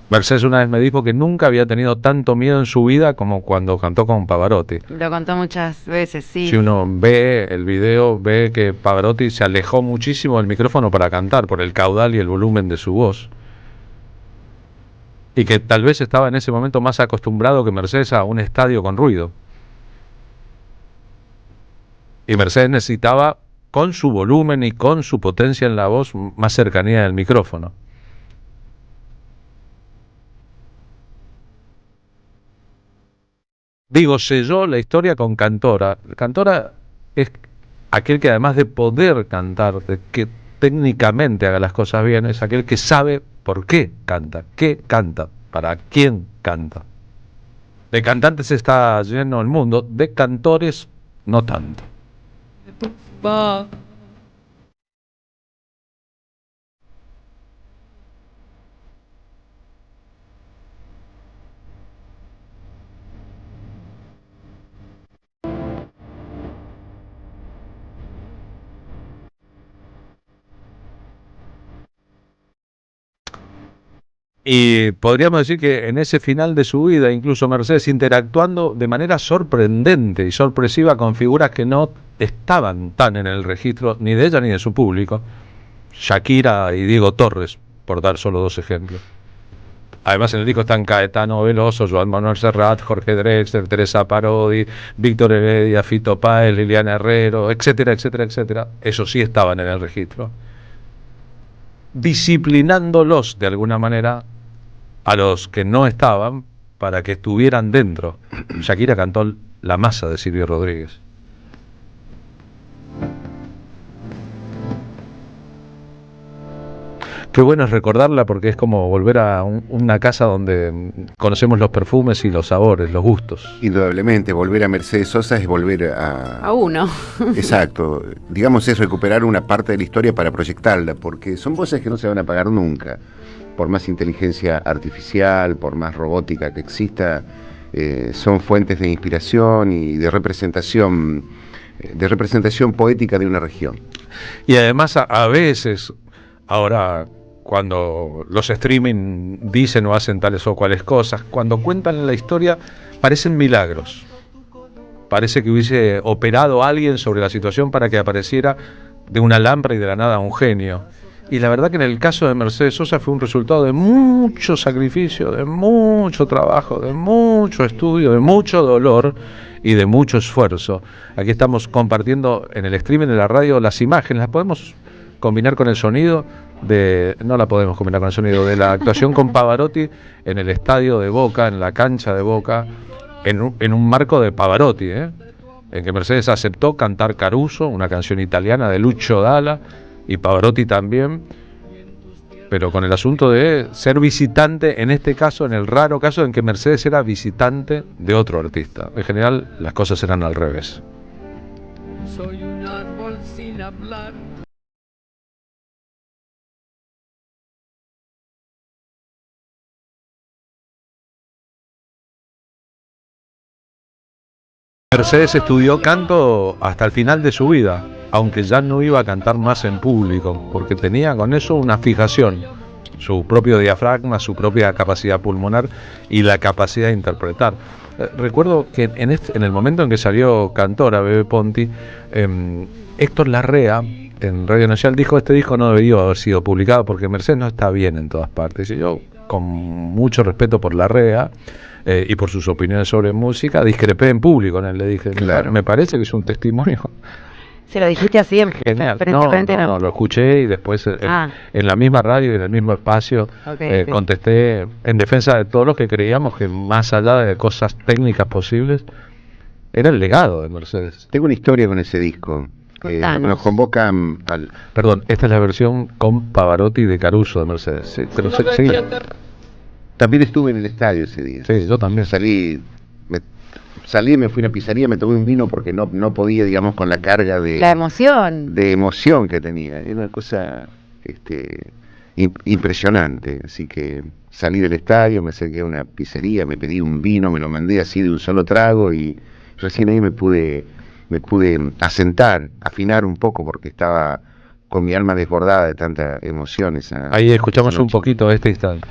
Mercedes una vez me dijo que nunca había tenido tanto miedo en su vida como cuando cantó con Pavarotti. Lo contó muchas veces, sí. Si uno ve el video, ve que Pavarotti se alejó muchísimo del micrófono para cantar por el caudal y el volumen de su voz. Y que tal vez estaba en ese momento más acostumbrado que Mercedes a un estadio con ruido. Y Mercedes necesitaba, con su volumen y con su potencia en la voz, más cercanía del micrófono. Digo, selló la historia con Cantora. Cantora es aquel que, además de poder cantar, de que técnicamente haga las cosas bien, es aquel que sabe por qué canta, para quién canta. De cantantes está lleno el mundo, de cantores no tanto. Y podríamos decir que en ese final de su vida, incluso Mercedes interactuando de manera sorprendente y sorpresiva con figuras que no estaban tan en el registro ni de ella ni de su público. Shakira y Diego Torres, por dar solo 2 ejemplos. Además en el disco están Caetano Veloso, Joan Manuel Serrat, Jorge Drexler, Teresa Parodi, Víctor Heredia, Fito Páez, Liliana Herrero, etcétera, etcétera, etcétera. Eso sí estaban en el registro. Disciplinándolos de alguna manera a los que no estaban para que estuvieran dentro. Shakira cantó La Masa de Silvio Rodríguez. Qué bueno es recordarla, porque es como volver a una casa donde conocemos los perfumes y los sabores, los gustos. Indudablemente, volver a Mercedes Sosa es volver a uno. Exacto. Digamos, es recuperar una parte de la historia para proyectarla, porque son voces que no se van a apagar nunca. Por más inteligencia artificial, por más robótica que exista, son fuentes de inspiración y de representación poética de una región. Y además a veces, ahora, cuando los streaming dicen o hacen tales o cuales cosas, cuando cuentan la historia parecen milagros. Parece que hubiese operado alguien sobre la situación para que apareciera de una lámpara y de la nada un genio. Y la verdad que en el caso de Mercedes Sosa fue un resultado de mucho sacrificio, de mucho trabajo, de mucho estudio, de mucho dolor y de mucho esfuerzo. Aquí estamos compartiendo en el streaming de la radio las imágenes. ¿Las podemos combinar con el sonido? No la podemos combinar con el sonido de la actuación con Pavarotti en el estadio de Boca, en la cancha de Boca, en un marco de Pavarotti, en que Mercedes aceptó cantar Caruso, una canción italiana de Lucio Dalla, y Pavarotti también, pero con el asunto de ser visitante, en este caso, en el raro caso en que Mercedes era visitante de otro artista. En general las cosas eran al revés. Soy un árbol sin hablar. Mercedes estudió canto hasta el final de su vida, aunque ya no iba a cantar más en público, porque tenía con eso una fijación, su propio diafragma, su propia capacidad pulmonar y la capacidad de interpretar. Recuerdo que en el momento en que salió Cantora, Bebe Ponti, Héctor Larrea en Radio Nacional dijo: este disco no debió haber sido publicado porque Mercedes no está bien en todas partes. Y yo, con mucho respeto por Larrea y por sus opiniones sobre música, discrepé en público con él. Le dije, claro, me parece que es un testimonio ¿Se lo dijiste así Genial. frente No, lo escuché y después Ah. en la misma radio y en el mismo espacio Ok, ok. contesté en defensa de todos los que creíamos que más allá de cosas técnicas posibles, era el legado de Mercedes. Tengo una historia con ese disco. Contanos. Nos convocan al... Perdón, esta es la versión con Pavarotti de Caruso de Mercedes. Sí, pero sí. También estuve en el estadio ese día. Sí, yo también. Salí, me fui a una pizzería, me tomé un vino porque no podía, digamos, con la carga La emoción. de emoción que tenía. Era una cosa impresionante. Así que salí del estadio, me acerqué a una pizzería, me pedí un vino, me lo mandé así de un solo trago y recién ahí me pude asentar, afinar un poco porque estaba con mi alma desbordada de tanta emoción Ahí escuchamos esa un noche. poquito este instante.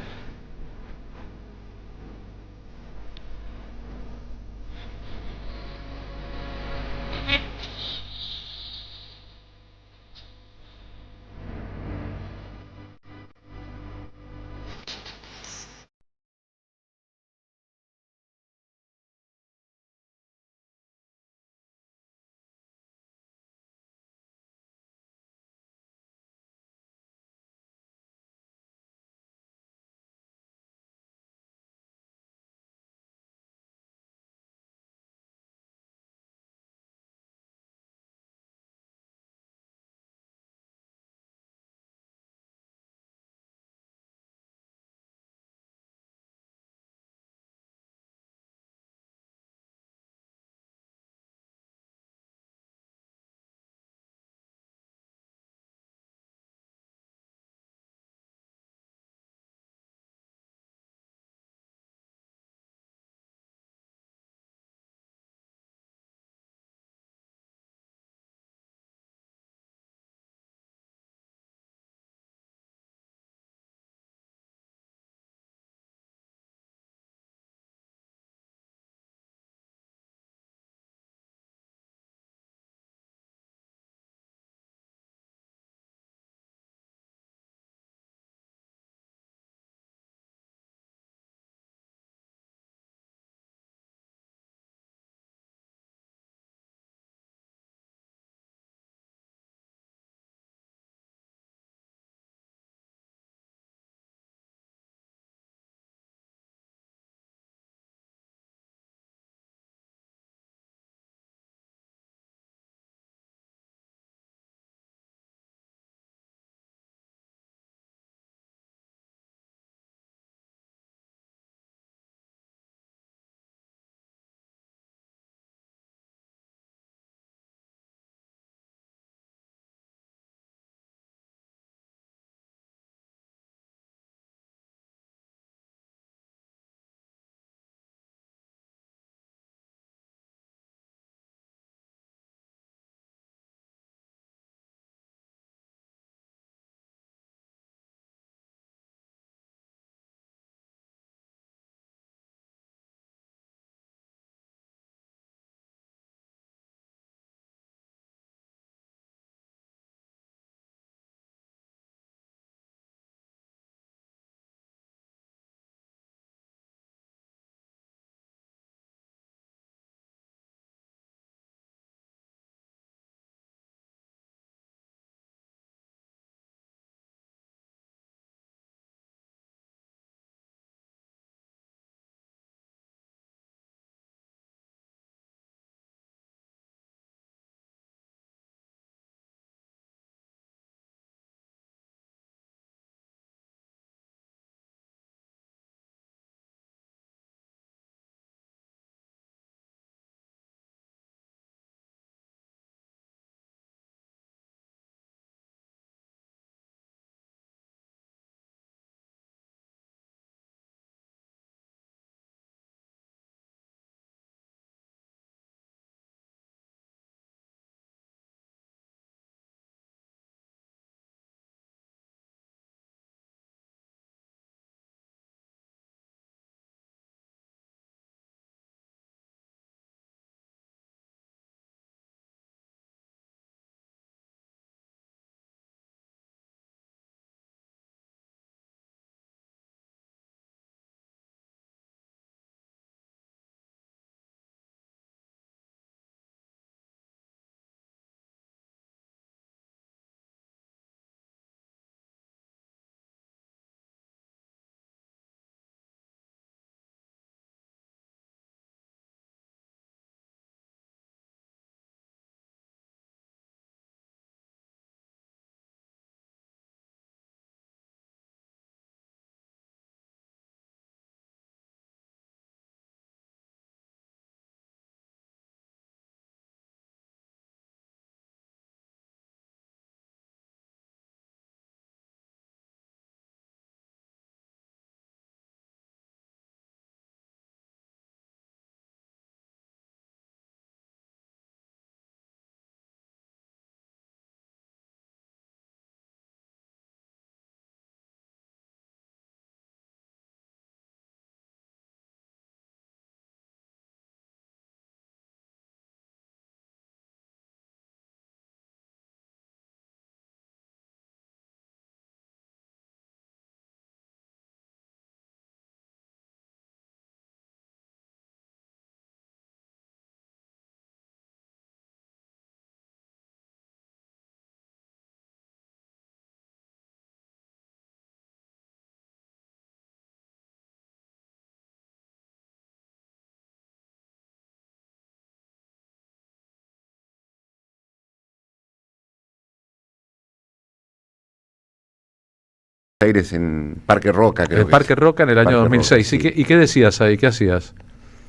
Aires en Parque Roca, creo. En Parque Roca en el año Parque 2006. Roca, sí. ¿Y qué decías ahí? ¿Qué hacías?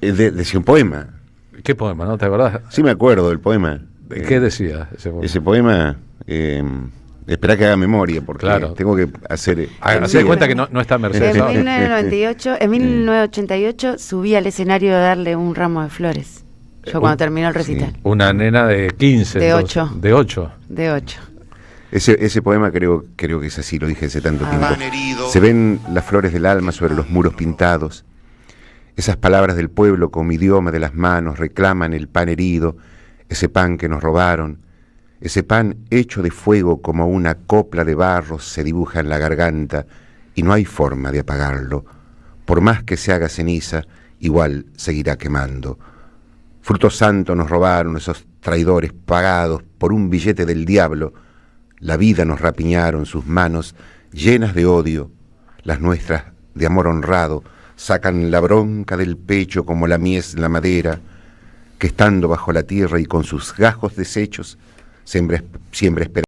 Decía un poema. ¿Qué poema, no? ¿Te acordás? Sí, me acuerdo del poema. ¿Qué decía ese poema? Ese poema, esperá que haga memoria, porque tengo que hacer... Se da cuenta que no está Mercedes. En 1998, en 1988 subí al escenario a darle un ramo de flores. Yo cuando terminó el recital. Sí. Una nena de 15. De entonces, 8. De 8. De 8. Ese poema creo que es así, lo dije hace tanto tiempo. Se ven las flores del alma sobre los muros pintados. Esas palabras del pueblo con idioma de las manos reclaman el pan herido, ese pan que nos robaron. Ese pan hecho de fuego como una copla de barro se dibuja en la garganta y no hay forma de apagarlo. Por más que se haga ceniza, igual seguirá quemando. Fruto santo nos robaron esos traidores pagados por un billete del diablo. La vida nos rapiñaron sus manos llenas de odio, las nuestras de amor honrado sacan la bronca del pecho como la mies la madera, que estando bajo la tierra y con sus gajos deshechos, siempre espera.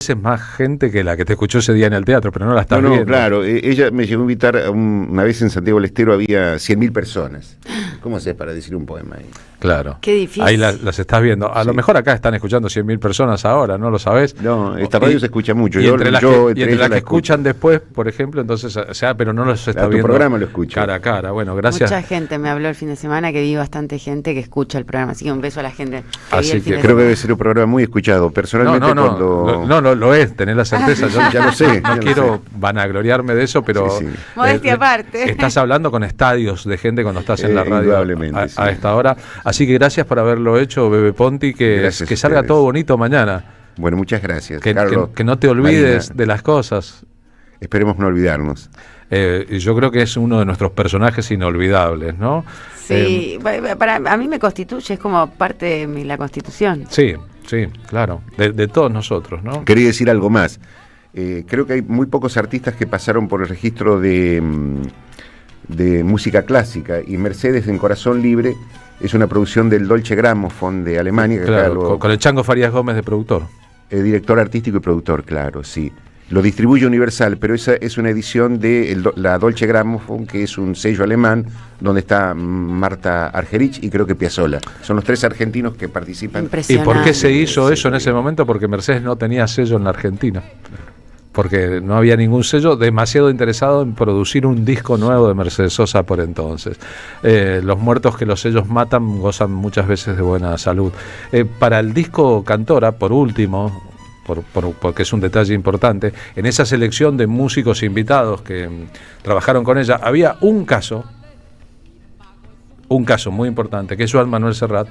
Es más gente que la que te escuchó ese día en el teatro, pero no la estás viendo. No, claro, ella me llegó a invitar una vez en Santiago del Estero, había 100.000 personas. ¿Cómo haces para decir un poema ahí? Claro. Qué difícil. Ahí las estás viendo. A lo mejor acá están escuchando 100.000 personas ahora, ¿no lo sabés? No, esta radio se escucha mucho. Y entre las que escuchan después, por ejemplo, entonces, o sea, pero no los está viendo. Tu programa lo escucho. Cara a cara. Bueno, gracias. Mucha gente me habló el fin de semana, que vi bastante gente que escucha el programa, así que un beso a la gente. Así que creo que debe ser un programa muy escuchado. Personalmente no, lo es, tenés la certeza. Yo ya lo sé. No quiero vanagloriarme de eso, pero modestia aparte. Estás hablando con estadios de gente cuando estás en la radio indudablemente, a esta hora. Así que gracias por haberlo hecho, Bebe Ponti, que salga todo bonito mañana. Bueno, muchas gracias, Carlos. Que no te olvides Marina, de las cosas. Esperemos no olvidarnos. Yo creo que es uno de nuestros personajes inolvidables, ¿no? Sí, a mí me constituye, es como parte de la Constitución. Sí, claro, de todos nosotros, ¿no? Quería decir algo más. Creo que hay muy pocos artistas que pasaron por el registro de música clásica, y Mercedes en Corazón Libre es una producción del Deutsche Grammophon de Alemania. Claro, con el Chango Farías Gómez de productor. Director artístico y productor, claro, sí. Lo distribuye Universal, pero esa es una edición de la Deutsche Grammophon, que es un sello alemán, donde está Marta Argerich y creo que Piazzolla. Son los 3 argentinos que participan. ¿Y por qué se hizo eso en ese momento? Porque Mercedes no tenía sello en la Argentina. Porque no había ningún sello demasiado interesado en producir un disco nuevo de Mercedes Sosa por entonces. Los muertos que los sellos matan gozan muchas veces de buena salud. Para el disco Cantora, por último, porque es un detalle importante, en esa selección de músicos invitados que trabajaron con ella, había un caso muy importante, que es Joan Manuel Serrat,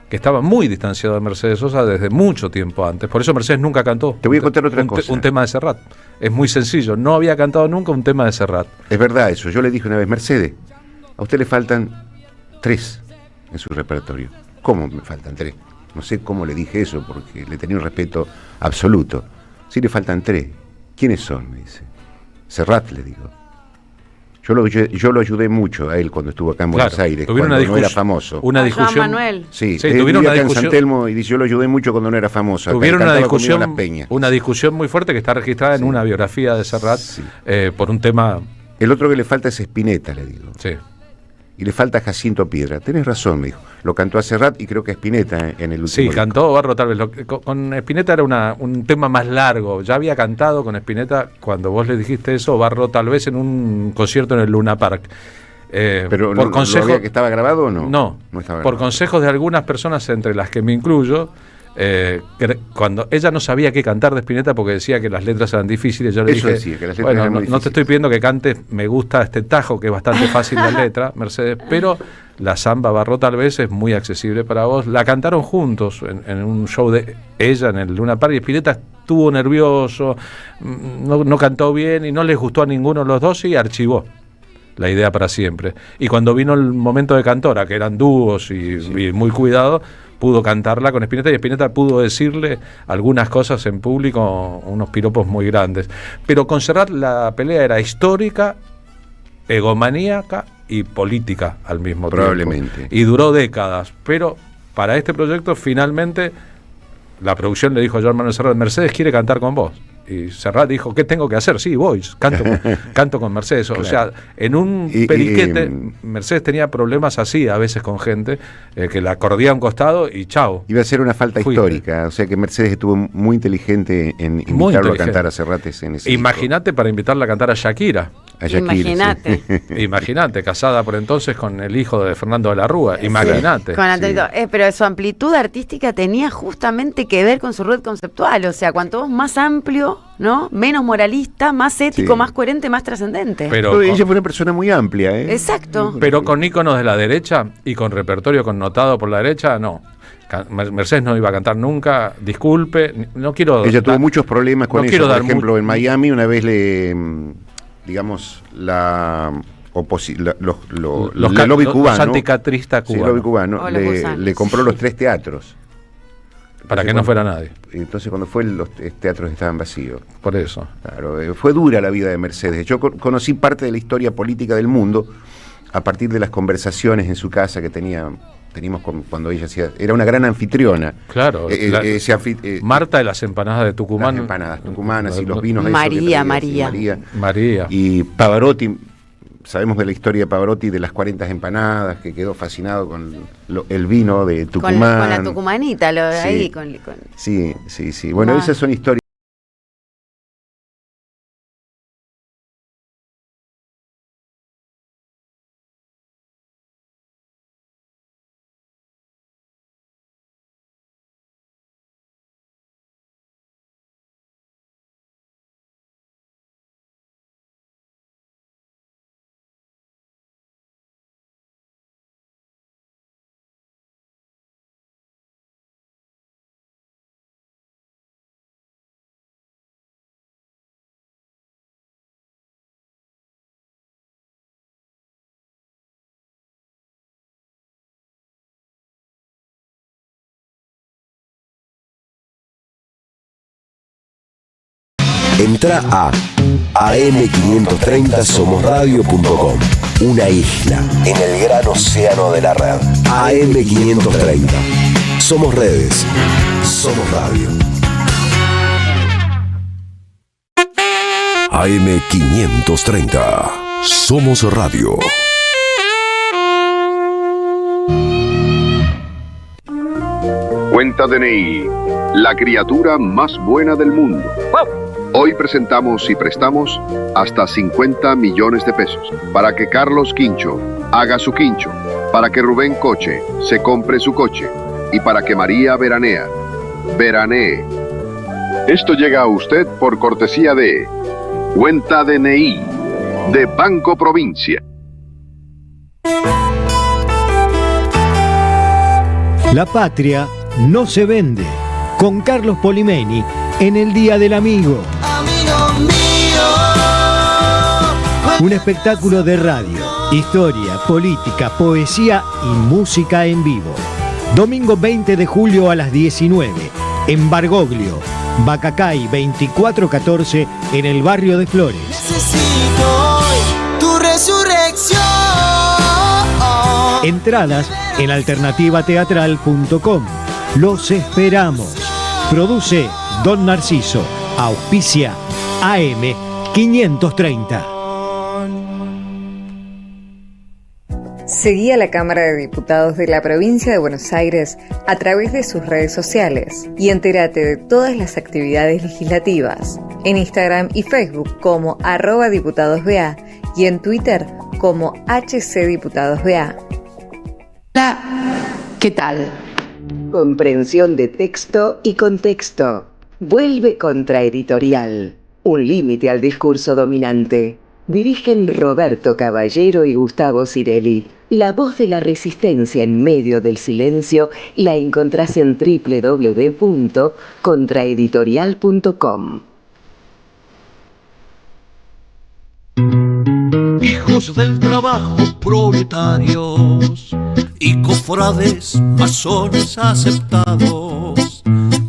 que estaba muy distanciado de Mercedes Sosa desde mucho tiempo antes. Por eso Mercedes nunca cantó. Te voy a contar otra cosa. Un tema de Serrat. Es muy sencillo. No había cantado nunca un tema de Serrat. Es verdad eso. Yo le dije una vez, Mercedes, a usted le faltan 3 en su repertorio. ¿Cómo me faltan 3? No sé cómo le dije eso, porque le tenía un respeto absoluto. Sí, le faltan 3. ¿Quiénes son? Me dice. Serrat, le digo. Yo lo ayudé mucho a él cuando estuvo acá en Buenos Aires, cuando no era famoso. Una discusión. Juan Manuel. Sí, tuvieron una discusión en San Telmo, y yo lo ayudé mucho cuando no era famoso. Tuvieron una discusión muy fuerte que está registrada en una biografía de Serrat, por un tema. El otro que le falta es Spinetta, le digo. Sí. Y le falta Jacinto Piedra. Tenés razón, me dijo. Lo cantó a Serrat y creo que a Spinetta en el último. Sí, cantó Barro tal vez. Con Spinetta era un tema más largo. Ya había cantado con Spinetta cuando vos le dijiste eso, Barro tal vez en un concierto en el Luna Park. Pero por consejo, ¿que estaba grabado o no? No, estaba grabado. Por consejos de algunas personas, entre las que me incluyo, cuando ella no sabía qué cantar de Spinetta porque decía que las letras eran difíciles, yo le dije, decía, que las letras eran muy no te estoy pidiendo que cantes, me gusta este tajo que es bastante fácil la letra, Mercedes, pero la samba Barro tal vez es muy accesible para vos. La cantaron juntos en un show de ella en el Luna Park, y Spinetta estuvo nervioso, no cantó bien y no les gustó a ninguno de los dos y archivó la idea para siempre. Y cuando vino el momento de Cantora, que eran dúos y muy cuidado, pudo cantarla con Spinetta y Spinetta pudo decirle algunas cosas en público, unos piropos muy grandes. Pero con Serrat la pelea era histórica, egomaníaca y política al mismo Probablemente. tiempo. Y duró décadas, pero para este proyecto finalmente la producción le dijo a Joan Manuel Serrat: Mercedes quiere cantar con vos. Y Serrat dijo: ¿qué tengo que hacer? Sí, voy, canto con Mercedes. Claro. O sea, en un periquete, Mercedes tenía problemas así a veces con gente, que la acordía a un costado y chao. Iba a ser una falta histórica, o sea que Mercedes estuvo muy inteligente en invitarlo a cantar a Serrat en ese Imagínate para invitarla a cantar a Shakira. Imagínate. Sí. Imagínate, casada por entonces con el hijo de Fernando de la Rúa. Imagínate. Con Antonio. Sí. Pero su amplitud artística tenía justamente que ver con su red conceptual. O sea, cuanto más amplio, ¿no? Menos moralista, más ético, más coherente, más trascendente. Pero ella fue una persona muy amplia, ¿eh? Exacto. Pero con íconos de la derecha y con repertorio connotado por la derecha, no. Mercedes no iba a cantar nunca, disculpe, no quiero... Ella tuvo muchos problemas con eso, por ejemplo, en Miami una vez digamos, la lobby cubano, los anticatristas cubanos, sí, lobby cubano le compró los 3 teatros. Para que no fuera nadie. Entonces cuando fue, los teatros estaban vacíos. Por eso. Claro, fue dura la vida de Mercedes. Yo conocí parte de la historia política del mundo a partir de las conversaciones en su casa que teníamos cuando ella hacía... Era una gran anfitriona. Claro. Marta de las empanadas de Tucumán. Las empanadas tucumanas y los vinos. María. Y Pavarotti, sabemos de la historia de Pavarotti de las 40 empanadas, que quedó fascinado con el vino de Tucumán. Con la tucumanita, ahí. Sí. Bueno, esas son historias. Entra a am530somosradio.com, una isla en el gran océano de la red. AM530. Somos redes. Somos radio. AM530. Somos radio. Cuenta DNI, la criatura más buena del mundo. Hoy presentamos y prestamos hasta 50 millones de pesos para que Carlos Quincho haga su quincho, para que Rubén Coche se compre su coche y para que María veranee. Esto llega a usted por cortesía de Cuenta DNI de Banco Provincia. La patria no se vende. Con Carlos Polimeni en el Día del Amigo. Un espectáculo de radio, historia, política, poesía y música en vivo. Domingo 20 de julio a las 19, en Bargoglio, Bacacay 2414, en el barrio de Flores. Necesito hoy tu resurrección. Entradas en alternativateatral.com. Los esperamos. Produce Don Narciso. Auspicia AM530. Seguí a la Cámara de Diputados de la Provincia de Buenos Aires a través de sus redes sociales y entérate de todas las actividades legislativas en Instagram y Facebook como @diputadosBA y en Twitter como HCDiputadosBA. Hola, ¿qué tal? Comprensión de texto y contexto. Vuelve Contraeditorial. Un límite al discurso dominante. Dirigen Roberto Caballero y Gustavo Cirelli. La voz de la resistencia en medio del silencio la encontrás en www.contraeditorial.com. Hijos del trabajo, proletarios, y cofrades masones aceptados,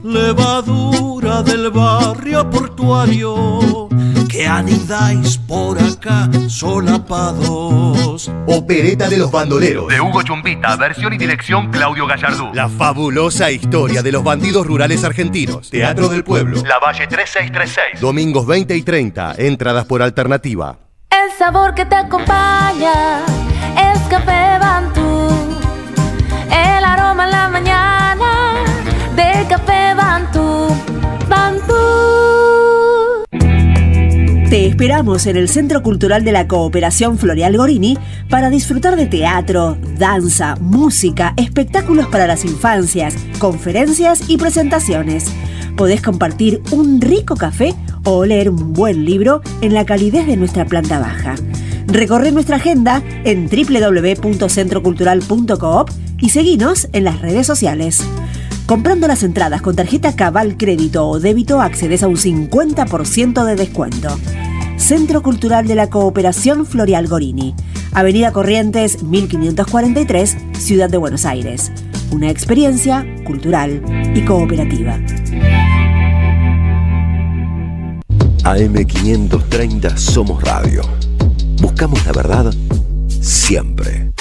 levadura del barrio portuario, que anidáis por acá solapados. Opereta de los bandoleros, de Hugo Chumbita, versión y dirección Claudio Gallardú. la fabulosa historia de los bandidos rurales argentinos. Teatro del Pueblo, Lavalle 3636. domingos 20 y 30, entradas por alternativa. El sabor que te acompaña es Café Bantú. El aroma en la mañana de Café Bantú. Bantú. Te esperamos en el Centro Cultural de la Cooperación Floreal Gorini para disfrutar de teatro, danza, música, espectáculos para las infancias, conferencias y presentaciones. Podés compartir un rico café o leer un buen libro en la calidez de nuestra planta baja. Recorre nuestra agenda en www.centrocultural.coop y seguinos en las redes sociales. Comprando las entradas con tarjeta Cabal Crédito o Débito accedes a un 50% de descuento. Centro Cultural de la Cooperación Floreal Gorini, Avenida Corrientes 1543, Ciudad de Buenos Aires. Una experiencia cultural y cooperativa. AM530 Somos Radio. Buscamos la verdad siempre.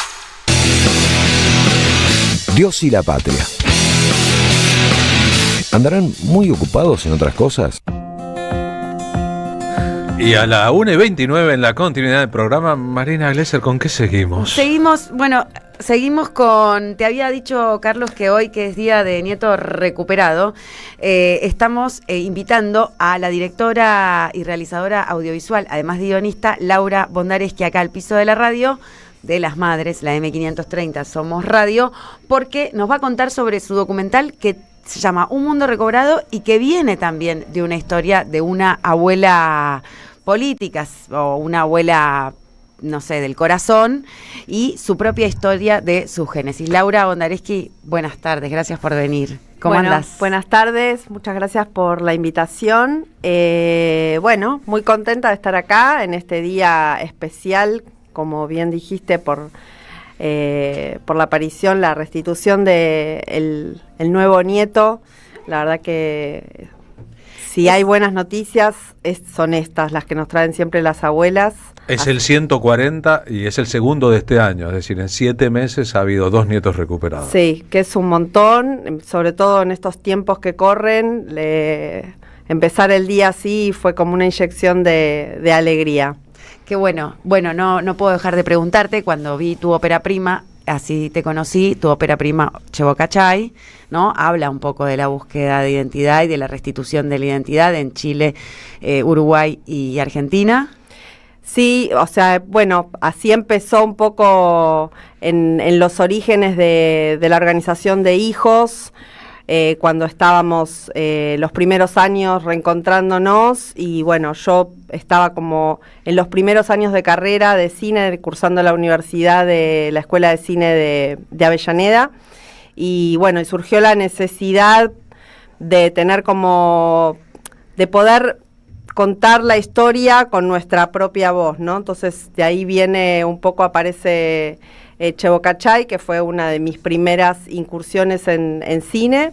Dios y la patria. ¿Andarán muy ocupados en otras cosas? Y a la 1:29 en la continuidad del programa, Marina Glesser, ¿con qué seguimos? Seguimos con, te había dicho Carlos que hoy, que es día de Nieto Recuperado, estamos invitando a la directora y realizadora audiovisual, además de guionista, Laura Bondareschi, acá al piso de la radio de las madres, la M530 Somos Radio, porque nos va a contar sobre su documental que se llama Un Mundo Recobrado y que viene también de una historia de una abuela política o una abuela, no sé, del corazón, y su propia historia de su génesis. Laura Bondareschi, buenas tardes, gracias por venir. ¿Cómo andás? Buenas tardes, muchas gracias por la invitación. Muy contenta de estar acá en este día especial, como bien dijiste, por la aparición, la restitución de el nuevo nieto. La verdad que si hay buenas noticias, son estas las que nos traen siempre las abuelas. Es el 140 y es el segundo de este año, es decir, en 7 meses ha habido 2 nietos recuperados. Sí, que es un montón, sobre todo en estos tiempos que corren. Empezar el día así fue como una inyección de alegría. Qué bueno. Bueno, no puedo dejar de preguntarte, cuando vi tu ópera prima, así te conocí, tu ópera prima Chebocachay, ¿no? Habla un poco de la búsqueda de identidad y de la restitución de la identidad en Chile, Uruguay y Argentina. Sí, o sea, bueno, así empezó un poco en los orígenes de la organización de hijos, cuando estábamos los primeros años reencontrándonos, y bueno, yo estaba como en los primeros años de carrera de cine, cursando la universidad de la Escuela de Cine de Avellaneda, y bueno, y surgió la necesidad de tener de poder contar la historia con nuestra propia voz, ¿no? Entonces de ahí aparece Chebocachay, que fue una de mis primeras incursiones en cine,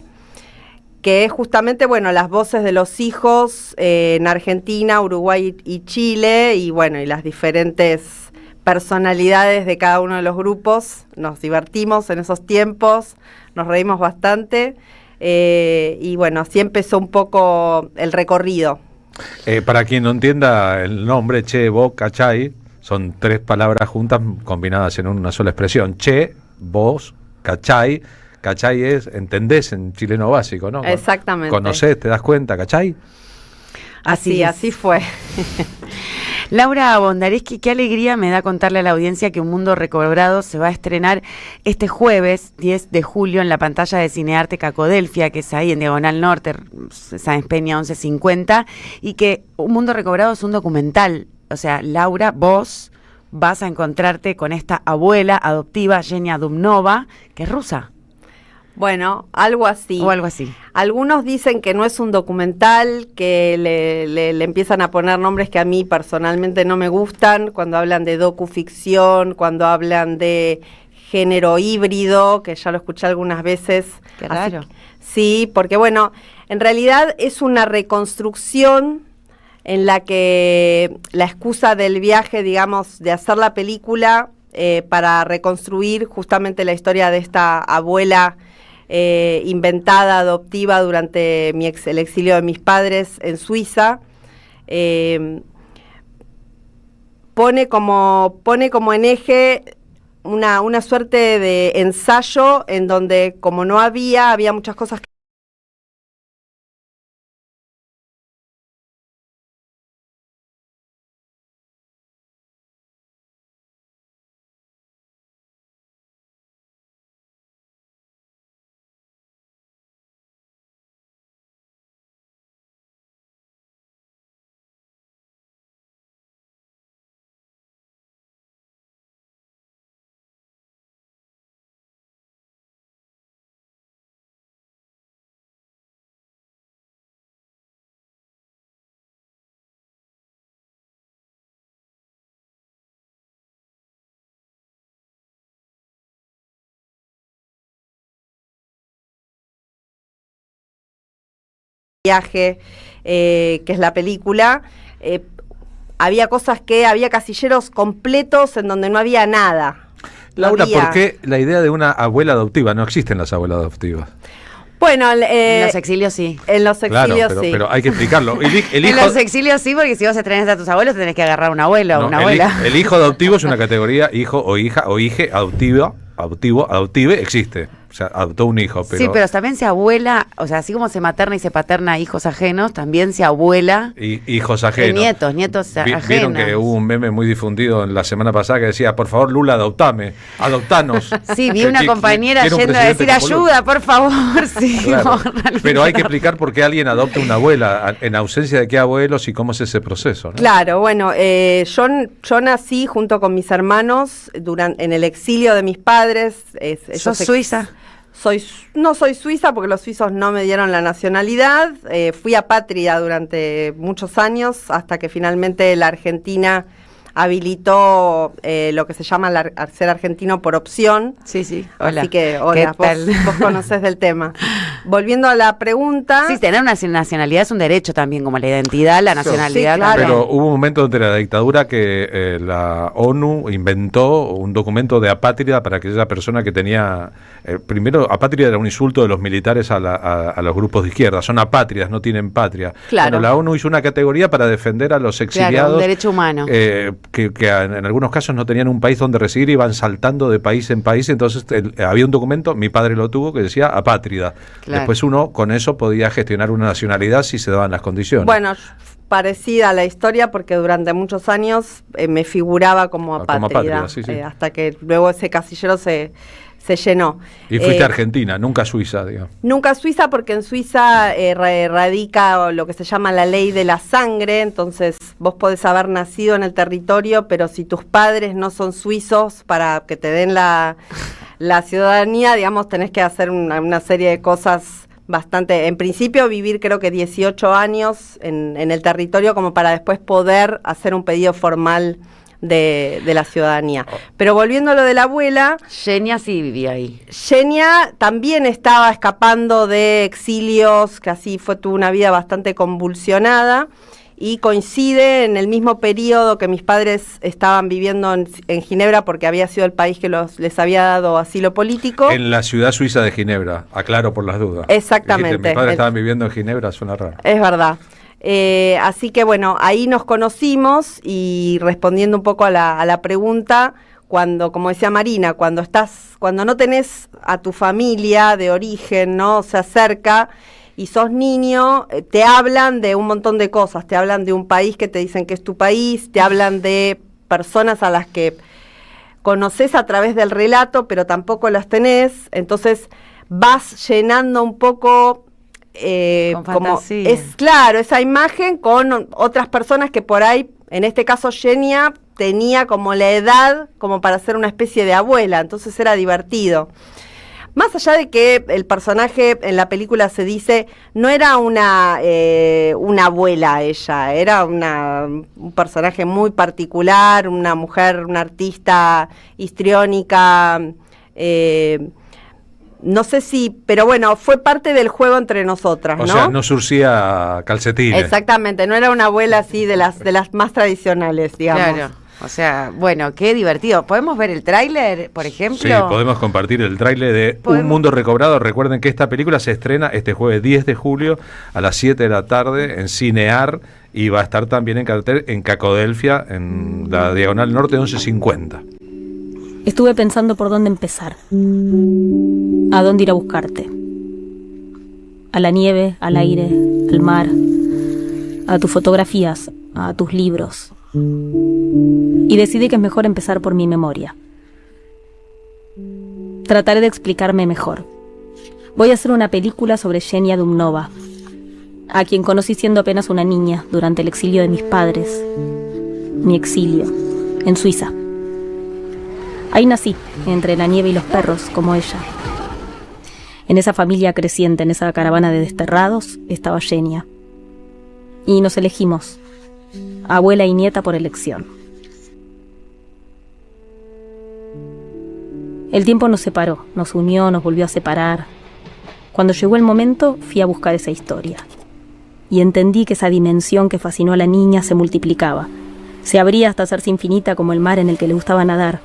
que es justamente, las voces de los hijos en Argentina, Uruguay y Chile, y y las diferentes personalidades de cada uno de los grupos. Nos divertimos en esos tiempos, nos reímos bastante, así empezó un poco el recorrido. Para quien no entienda el nombre, Chebocachay, son 3 palabras juntas combinadas en una sola expresión. Che, vos, cachay. Cachay es, entendés en chileno básico, ¿no? Exactamente. ¿Conocés, te das cuenta, cachay? Así fue. Laura Bondareschi, qué alegría me da contarle a la audiencia que Un Mundo Recobrado se va a estrenar este jueves 10 de julio en la pantalla de Cinearte Cacodelfia, que es ahí en Diagonal Norte, Sáenz Peña 1150, y que Un Mundo Recobrado es un documental. O sea, Laura, vos vas a encontrarte con esta abuela adoptiva, Yenia Dumnova, que es rusa. Bueno, algo así. O algo así. Algunos dicen que no es un documental, que le empiezan a poner nombres que a mí personalmente no me gustan, cuando hablan de docuficción, cuando hablan de género híbrido, que ya lo escuché algunas veces. Qué raro. Sí, porque bueno, en realidad es una reconstrucción en la que la excusa del viaje, digamos, de hacer la película para reconstruir justamente la historia de esta abuela inventada, adoptiva durante el exilio de mis padres en Suiza. Pone como en eje una suerte de ensayo en donde, como no había muchas cosas que viaje, que es la película, había casilleros completos en donde no había nada. Laura, ¿por qué la idea de una abuela adoptiva? No existen las abuelas adoptivas. Bueno, en los exilios sí. En los exilios claro, sí. pero hay que explicarlo. En los exilios sí, porque si vos estrenás a tus abuelos tenés que agarrar un abuelo o una abuela. El hijo adoptivo es una categoría, hijo o hija o hije adoptive, existe. O sea, adoptó un hijo, pero... Sí, pero también se abuela, o sea, así como se materna y se paterna a hijos ajenos, también se abuela... hijos ajenos. Nietos ajenos. Vieron que hubo un meme muy difundido en la semana pasada que decía, por favor, Lula, adoptanos. Sí, vi una compañera yendo a decir, ayuda, por favor. Sí, claro. Pero hay que explicar por qué alguien adopta una abuela, en ausencia de qué abuelos y cómo es ese proceso, ¿no? Claro, bueno, yo nací junto con mis hermanos en el exilio de mis padres. ¿Sos suiza? No soy suiza porque los suizos no me dieron la nacionalidad. Fui apátrida durante muchos años hasta que finalmente la Argentina habilitó lo que se llama ser argentino por opción. Sí. Hola. Así que, hola, vos conocés del tema. Volviendo a la pregunta... Sí, tener una nacionalidad es un derecho también, como la identidad, la nacionalidad. Sí, claro. Pero hubo un momento durante la dictadura que la ONU inventó un documento de apátrida para aquella persona que tenía... primero, apátrida era un insulto de los militares a los grupos de izquierda. Son apátridas, no tienen patria. Claro. Bueno, la ONU hizo una categoría para defender a los exiliados. Claro, un derecho humano. Que en algunos casos no tenían un país donde residir, iban saltando de país en país, entonces había un documento, mi padre lo tuvo, que decía apátrida. Claro. Después uno con eso podía gestionar una nacionalidad si se daban las condiciones. Bueno, parecida a la historia porque durante muchos años me figuraba como apátrida, sí. Hasta que luego ese casillero se llenó. Y fuiste a Argentina, nunca a Suiza, digamos. Nunca a Suiza porque en Suiza radica lo que se llama la ley de la sangre, entonces vos podés haber nacido en el territorio, pero si tus padres no son suizos para que te den la ciudadanía, digamos, tenés que hacer una serie de cosas bastante... En principio vivir creo que 18 años en el territorio como para después poder hacer un pedido formal de la ciudadanía. Pero volviendo a lo de la abuela... Xenia sí vivía ahí. Xenia también estaba escapando de exilios, que así tuvo una vida bastante convulsionada, y coincide en el mismo periodo que mis padres estaban viviendo en Ginebra, porque había sido el país que les había dado asilo político. En la ciudad suiza de Ginebra, aclaro por las dudas. Exactamente. Dijiste, mis padres estaban viviendo en Ginebra, suena raro. Es verdad. Así que bueno, ahí nos conocimos y respondiendo un poco a la pregunta, cuando, como decía Marina, cuando no tenés a tu familia de origen, ¿no? O sea, cerca y sos niño, te hablan de un montón de cosas, te hablan de un país que te dicen que es tu país, te hablan de personas a las que conoces a través del relato, pero tampoco las tenés, entonces vas llenando un poco... como es claro, esa imagen con otras personas que por ahí, en este caso Xenia, tenía como la edad como para ser una especie de abuela, entonces era divertido. Más allá de que el personaje en la película se dice, no era una abuela ella, era un personaje muy particular, una mujer, una artista histriónica, No sé si, pero bueno, fue parte del juego entre nosotras, ¿no? O sea, no surcía calcetines. Exactamente, no era una abuela así de las más tradicionales, digamos. Claro. O sea, bueno, qué divertido. ¿Podemos ver el tráiler, por ejemplo? Sí, podemos compartir el tráiler de Un Mundo Recobrado. Recuerden que esta película se estrena este jueves 10 de julio a las 7 de la tarde en Cinear y va a estar también en cartel en Cacodelfia, en la Diagonal Norte 1150. Estuve pensando por dónde empezar. ¿A dónde ir a buscarte? A la nieve, al aire, al mar, a tus fotografías, a tus libros. Y decidí que es mejor empezar por mi memoria. Trataré de explicarme mejor. Voy a hacer una película sobre Xenia Dumnova, a quien conocí siendo apenas una niña durante el exilio de mis padres. Mi exilio, en Suiza. Ahí nací, entre la nieve y los perros, como ella. En esa familia creciente, en esa caravana de desterrados, estaba Xenia. Y nos elegimos, abuela y nieta por elección. El tiempo nos separó, nos unió, nos volvió a separar. Cuando llegó el momento, fui a buscar esa historia. Y entendí que esa dimensión que fascinó a la niña se multiplicaba. Se abría hasta hacerse infinita como el mar en el que le gustaba nadar,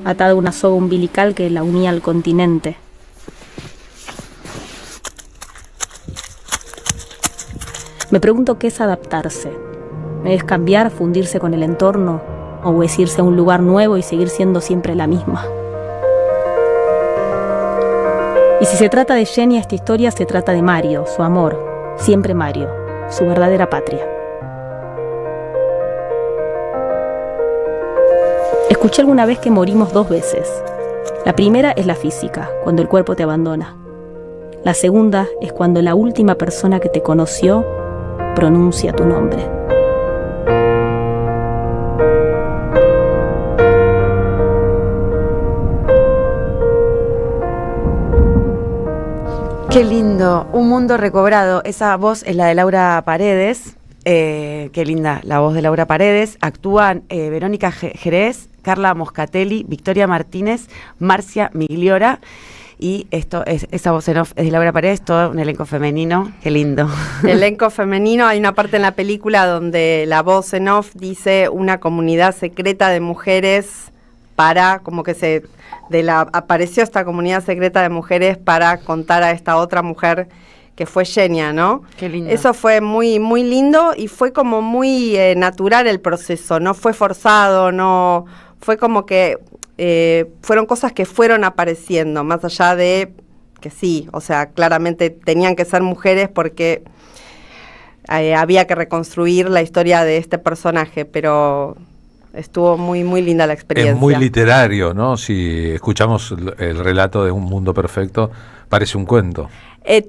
atada a una soga umbilical que la unía al continente. Me pregunto qué es adaptarse. ¿Es cambiar, fundirse con el entorno? ¿O es irse a un lugar nuevo y seguir siendo siempre la misma? Y si se trata de Xenia, esta historia se trata de Mario, su amor, siempre Mario, su verdadera patria. Escuché alguna vez que morimos 2 veces. La primera es la física, cuando el cuerpo te abandona. La segunda es cuando la última persona que te conoció pronuncia tu nombre. Qué lindo, Un Mundo Recobrado. Esa voz es la de Laura Paredes. Qué linda la voz de Laura Paredes. Actúan Verónica Jerez, Carla Moscatelli, Victoria Martínez, Marcia Migliora. Y esa voz en off es de Laura Paredes, todo un elenco femenino. Qué lindo. Elenco femenino. Hay una parte en la película donde la voz en off dice una comunidad secreta de mujeres para, como que apareció esta comunidad secreta de mujeres para contar a esta otra mujer que fue Xenia, ¿no? Qué lindo. Eso fue muy, muy lindo y fue como muy natural el proceso, no fue forzado, no fue como que fueron cosas que fueron apareciendo, más allá de que sí, o sea, claramente tenían que ser mujeres porque había que reconstruir la historia de este personaje, pero estuvo muy, muy linda la experiencia. Es muy literario, ¿no? Si escuchamos el relato de Un Mundo Perfecto, parece un cuento.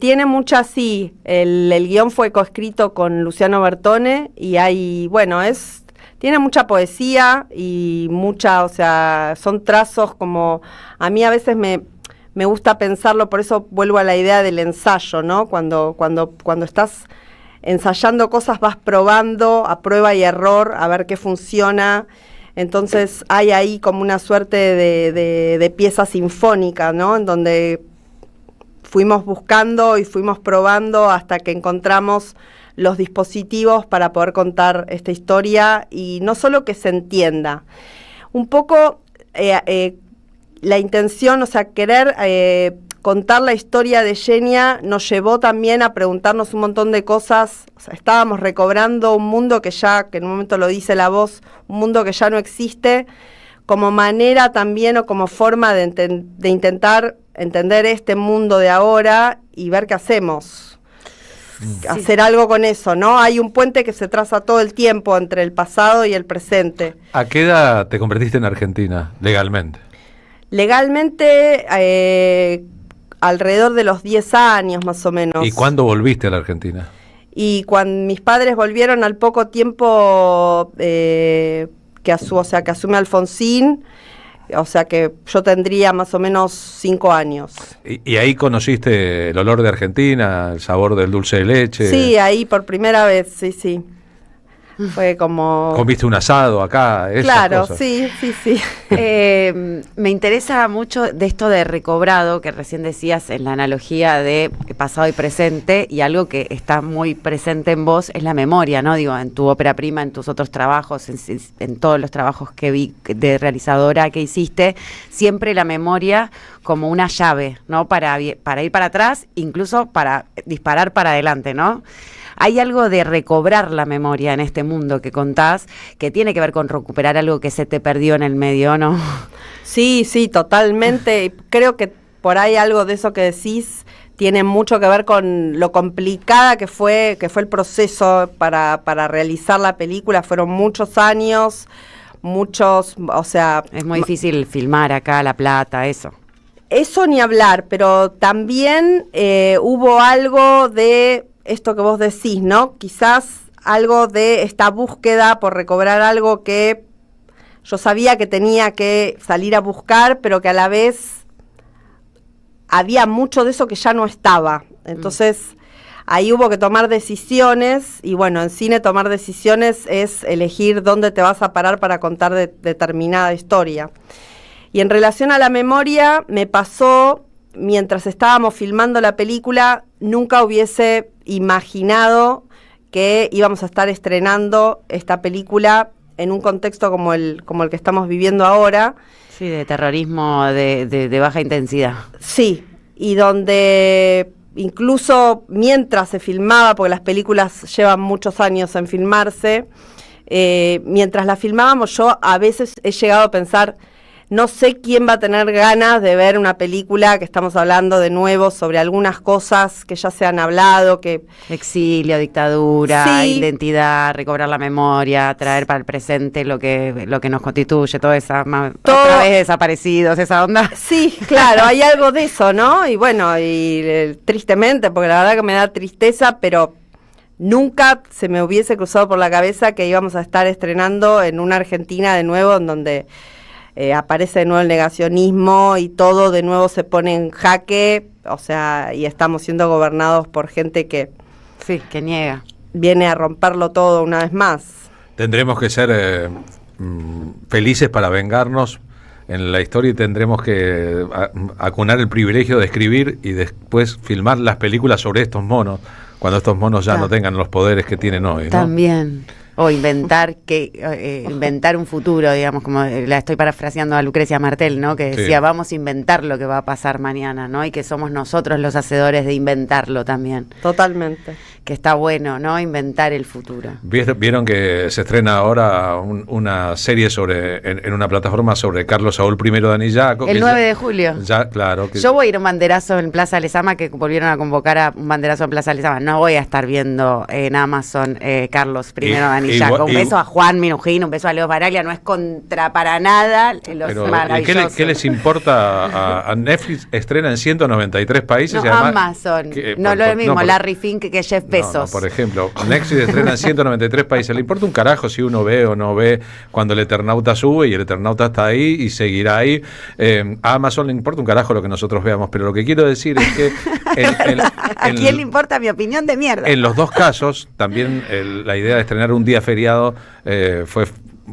Tiene mucha, sí. El guión fue coescrito con Luciano Bertone y tiene mucha poesía y mucha, o sea, son trazos como, a mí a veces me gusta pensarlo, por eso vuelvo a la idea del ensayo, ¿no? Cuando estás ensayando cosas, vas probando a prueba y error a ver qué funciona. Entonces hay ahí como una suerte de pieza sinfónica, ¿no? En donde fuimos buscando y fuimos probando hasta que encontramos los dispositivos para poder contar esta historia y no solo que se entienda. Un poco la intención, o sea, querer contar la historia de Xenia nos llevó también a preguntarnos un montón de cosas. O sea, estábamos recobrando un mundo que en un momento lo dice la voz, un mundo que ya no existe, como manera también o como forma de intentar entender este mundo de ahora y ver qué hacemos. Hacer algo con eso, ¿no? Hay un puente que se traza todo el tiempo entre el pasado y el presente. ¿A qué edad te convertiste en Argentina, legalmente? Legalmente, alrededor de los 10 años más o menos. ¿Y cuándo volviste a la Argentina? Y cuando mis padres volvieron al poco tiempo que asume Alfonsín, o sea que yo tendría más o menos 5 años. ¿Y ahí conociste el olor de Argentina, el sabor del dulce de leche? Sí, ahí por primera vez, sí. Fue como... ¿Comiste un asado acá? Esas Claro, cosas. sí. Me interesa mucho de esto de recobrado, que recién decías en la analogía de pasado y presente, y algo que está muy presente en vos es la memoria, ¿no? Digo, en tu ópera prima, en tus otros trabajos, en todos los trabajos que vi de realizadora que hiciste, siempre la memoria como una llave, ¿no? Para ir para atrás, incluso para disparar para adelante, ¿no? Hay algo de recobrar la memoria en este mundo que contás, que tiene que ver con recuperar algo que se te perdió en el medio, ¿no? Sí, totalmente. Creo que por ahí algo de eso que decís tiene mucho que ver con lo complicada que fue el proceso para realizar la película. Fueron muchos años, o sea... Es muy difícil filmar acá La Plata, eso. Eso ni hablar, pero también hubo algo de esto que vos decís, ¿no? Quizás algo de esta búsqueda por recobrar algo que yo sabía que tenía que salir a buscar, pero que a la vez había mucho de eso que ya no estaba. Entonces, ahí hubo que tomar decisiones, y bueno, en cine tomar decisiones es elegir dónde te vas a parar para contar determinada historia. Y en relación a la memoria, me pasó, mientras estábamos filmando la película, nunca hubiese imaginado que íbamos a estar estrenando esta película en un contexto como el que estamos viviendo ahora. Sí, de terrorismo de baja intensidad. Sí, y donde incluso mientras se filmaba, porque las películas llevan muchos años en filmarse, mientras la filmábamos yo a veces he llegado a pensar... No sé quién va a tener ganas de ver una película que estamos hablando de nuevo sobre algunas cosas que ya se han hablado, que... Exilio, dictadura, Sí. identidad, recobrar la memoria, traer para el presente lo que nos constituye, toda esa... Todo- Otra vez desaparecidos, esa onda. Sí, claro, hay algo de eso, ¿no? Y bueno, tristemente, porque la verdad que me da tristeza, pero nunca se me hubiese cruzado por la cabeza que íbamos a estar estrenando en una Argentina de nuevo, en donde... aparece de nuevo el negacionismo y todo de nuevo se pone en jaque, o sea, y estamos siendo gobernados por gente que... Sí, que niega. Viene a romperlo todo una vez más. Tendremos que ser felices para vengarnos en la historia y tendremos que acunar el privilegio de escribir y después filmar las películas sobre estos monos, cuando estos monos ya no tengan los poderes que tienen hoy, ¿no? También. O inventar inventar un futuro, digamos, como la estoy parafraseando a Lucrecia Martel, ¿no? Que decía, vamos a inventar lo que va a pasar mañana, ¿no? Y que somos nosotros los hacedores de inventarlo también. Totalmente. Que está bueno, ¿no? Inventar el futuro. Vieron que se estrena ahora una serie en una plataforma sobre Carlos Saúl I de Anillaco. El 9 de julio. Ya, claro. Yo voy a ir a un banderazo en Plaza Lezama, que volvieron a convocar a un banderazo en Plaza Lezama. No voy a estar viendo en Amazon Carlos I de Anillaco. Un beso a Juan Minujín, un beso a Leo Baraglia. No es contra para nada los maravillosos. ¿Qué les importa a Netflix? Estrena en 193 países. No, y además, Amazon. No lo mismo, Larry Fink que Jeff Bezos. No, por ejemplo, Netflix estrena en 193 países. Le importa un carajo si uno ve o no ve cuando el Eternauta sube y el Eternauta está ahí y seguirá ahí. A Amazon le importa un carajo lo que nosotros veamos, pero lo que quiero decir es que... ¿A quién le importa mi opinión de mierda? En los dos casos, también la idea de estrenar un día feriado fue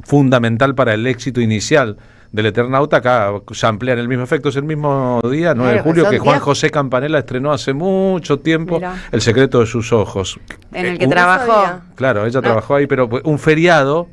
fundamental para el éxito inicial del Eternauta. Acá se amplía el mismo efecto, es el mismo día, 9 de julio, que Juan José Campanella estrenó hace mucho tiempo. Mirá. El secreto de sus ojos. En el que trabajó. Claro, ella trabajó ahí, pero un feriado,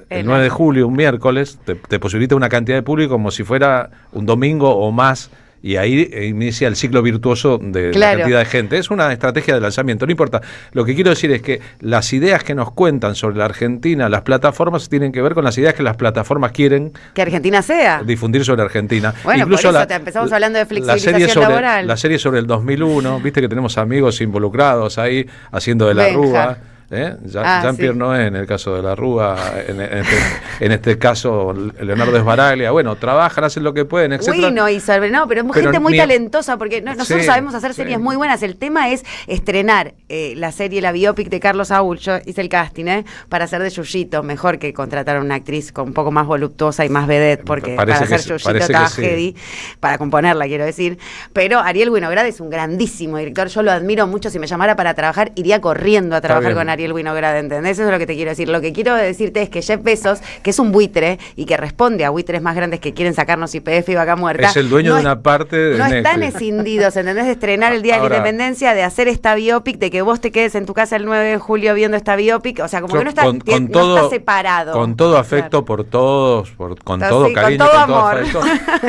el 9 de julio, un miércoles, te posibilita una cantidad de público como si fuera un domingo o más. Y ahí inicia el ciclo virtuoso de la cantidad de gente. Es una estrategia de lanzamiento, no importa. Lo que quiero decir es que las ideas que nos cuentan sobre la Argentina, las plataformas, tienen que ver con las ideas que las plataformas quieren que Argentina sea difundir sobre Argentina. Bueno, incluso por eso te empezamos hablando de flexibilización laboral. La serie sobre el 2001, viste que tenemos amigos involucrados ahí haciendo de la Rúa. Jean-Pierre Noé en el caso de la Rúa, en este caso Leonardo Sbaraglia. Bueno, trabajan, hacen lo que pueden, etc. Pero es gente muy talentosa, porque nosotros sabemos hacer series muy buenas. El tema es estrenar la serie, la biopic de Carlos Saúl. Yo hice el casting para hacer de Yuyito, mejor que contratar a una actriz un poco más voluptuosa y más vedette, porque para hacer Yuyito estaba heavy, para componerla, quiero decir. Pero Ariel Winograd es un grandísimo director, yo lo admiro mucho. Si me llamara para trabajar, iría corriendo a trabajar con Ariel Ariel Winograd, ¿entendés? Eso es lo que te quiero decir. Lo que quiero decirte es que Jeff Bezos, que es un buitre y que responde a buitres más grandes que quieren sacarnos YPF y Vaca Muerta. Es el dueño de una parte de No Netflix. están escindidos, ¿entendés? De estrenar el Día de la Independencia, de hacer esta biopic, de que vos te quedes en tu casa el 9 de julio viendo esta biopic. O sea, como que no está, no está separado. Con todo afecto por todos, con todo sí, cariño, con todo con todo amor. afecto.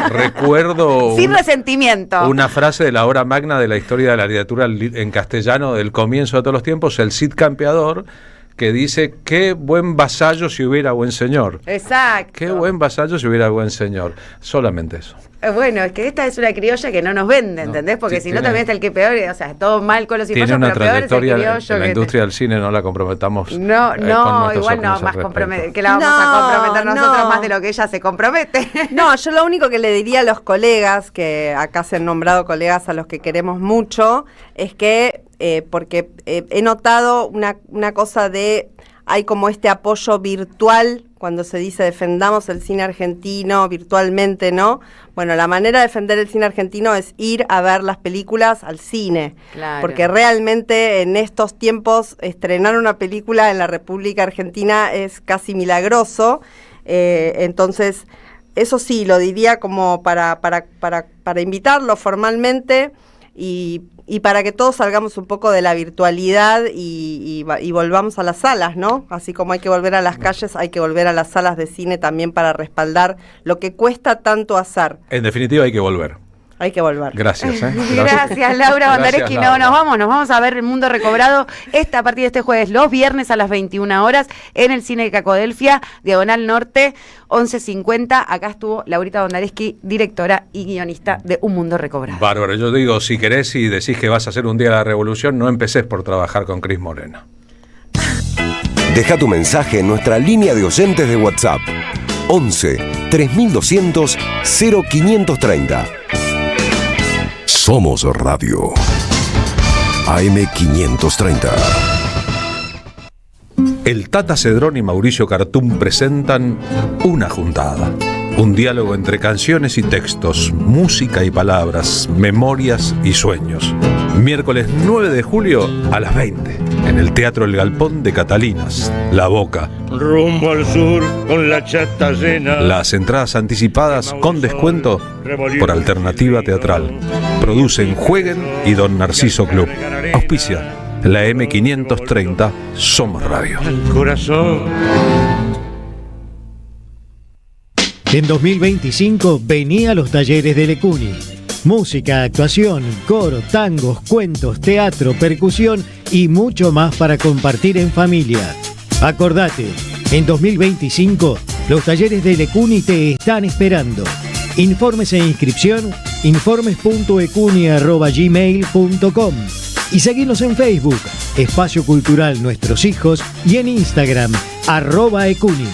Recuerdo Sin resentimiento. una frase de la obra magna de la historia de la literatura en castellano del comienzo de todos los tiempos, el Cid Campeador, que dice: qué buen vasallo si hubiera buen señor. Exacto. Qué buen vasallo si hubiera buen señor. Solamente eso. Bueno, es que esta es una criolla que no nos vende, ¿entendés? Porque sí, si no también está el que peor, o sea, todo mal con los Tiene cifallos, una pero peor es el trayectoria criollo en la que industria del cine, no la comprometamos. No, con no, nuestros igual no, opiniones más al comprometer, que la vamos a comprometer nosotros más de lo que ella se compromete. No, yo lo único que le diría a los colegas, que acá se han nombrado colegas a los que queremos mucho, es que, porque he notado una cosa de, hay como este apoyo virtual cuando se dice defendamos el cine argentino virtualmente, ¿no? Bueno, la manera de defender el cine argentino es ir a ver las películas al cine. Claro. Porque realmente en estos tiempos estrenar una película en la República Argentina es casi milagroso. Entonces, eso sí, lo diría como para invitarlo formalmente y para que todos salgamos un poco de la virtualidad y volvamos a las salas, ¿no? Así como hay que volver a las calles, hay que volver a las salas de cine también para respaldar lo que cuesta tanto hacer. En definitiva, hay que volver. Hay que volver. Gracias. Gracias, Laura Bondareschi. No, nos vamos a ver El Mundo Recobrado a partir de este jueves, los viernes a las 21 horas en el Cine de Cacodelfia, Diagonal Norte, 1150. Acá estuvo Laurita Bondareschi, directora y guionista de Un Mundo Recobrado. Bárbaro, yo digo, si querés y decís que vas a hacer un día de la revolución, no empeces por trabajar con Cris Morena. Deja tu mensaje en nuestra línea de oyentes de WhatsApp 11 3200 0530. Somos Radio AM530. El Tata Cedrón y Mauricio Cartún presentan Una Juntada. Un diálogo entre canciones y textos, música y palabras, memorias y sueños. Miércoles 9 de julio a las 20, en el Teatro El Galpón de Catalinas, La Boca. Rumbo al sur con la chata llena. Las entradas anticipadas con descuento por Alternativa Teatral. Producen Jueguen y Don Narciso Club. Auspicia la M530 Somos Radio. Corazón. En 2025 vení a los talleres de Lecuni. Música, actuación, coro, tangos, cuentos, teatro, percusión y mucho más para compartir en familia. Acordate, en 2025 los talleres de Lecuni te están esperando. Informes e inscripción, informes.ecuni@gmail.com y seguinos en Facebook, Espacio Cultural Nuestros Hijos, y en Instagram, @ecuni.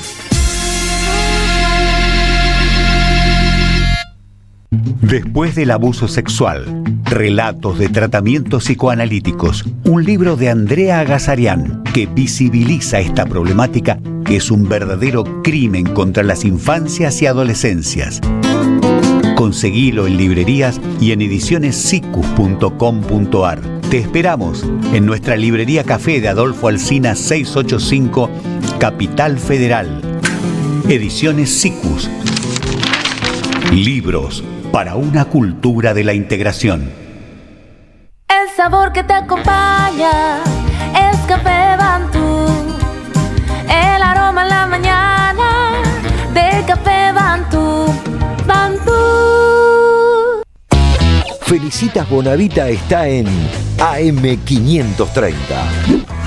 Después del abuso sexual, relatos de tratamientos psicoanalíticos, un libro de Andrea Agazarian que visibiliza esta problemática que es un verdadero crimen contra las infancias y adolescencias. Conseguilo en librerías y en edicionessicus.com.ar. Te esperamos en nuestra librería Café de Adolfo Alsina 685, Capital Federal. Ediciones Sicus. Libros para una cultura de la integración. El sabor que te acompaña es Café Bantú. El aroma en la mañana de Café Bantú. Bantú. Felicitas Bonavita está en AM530.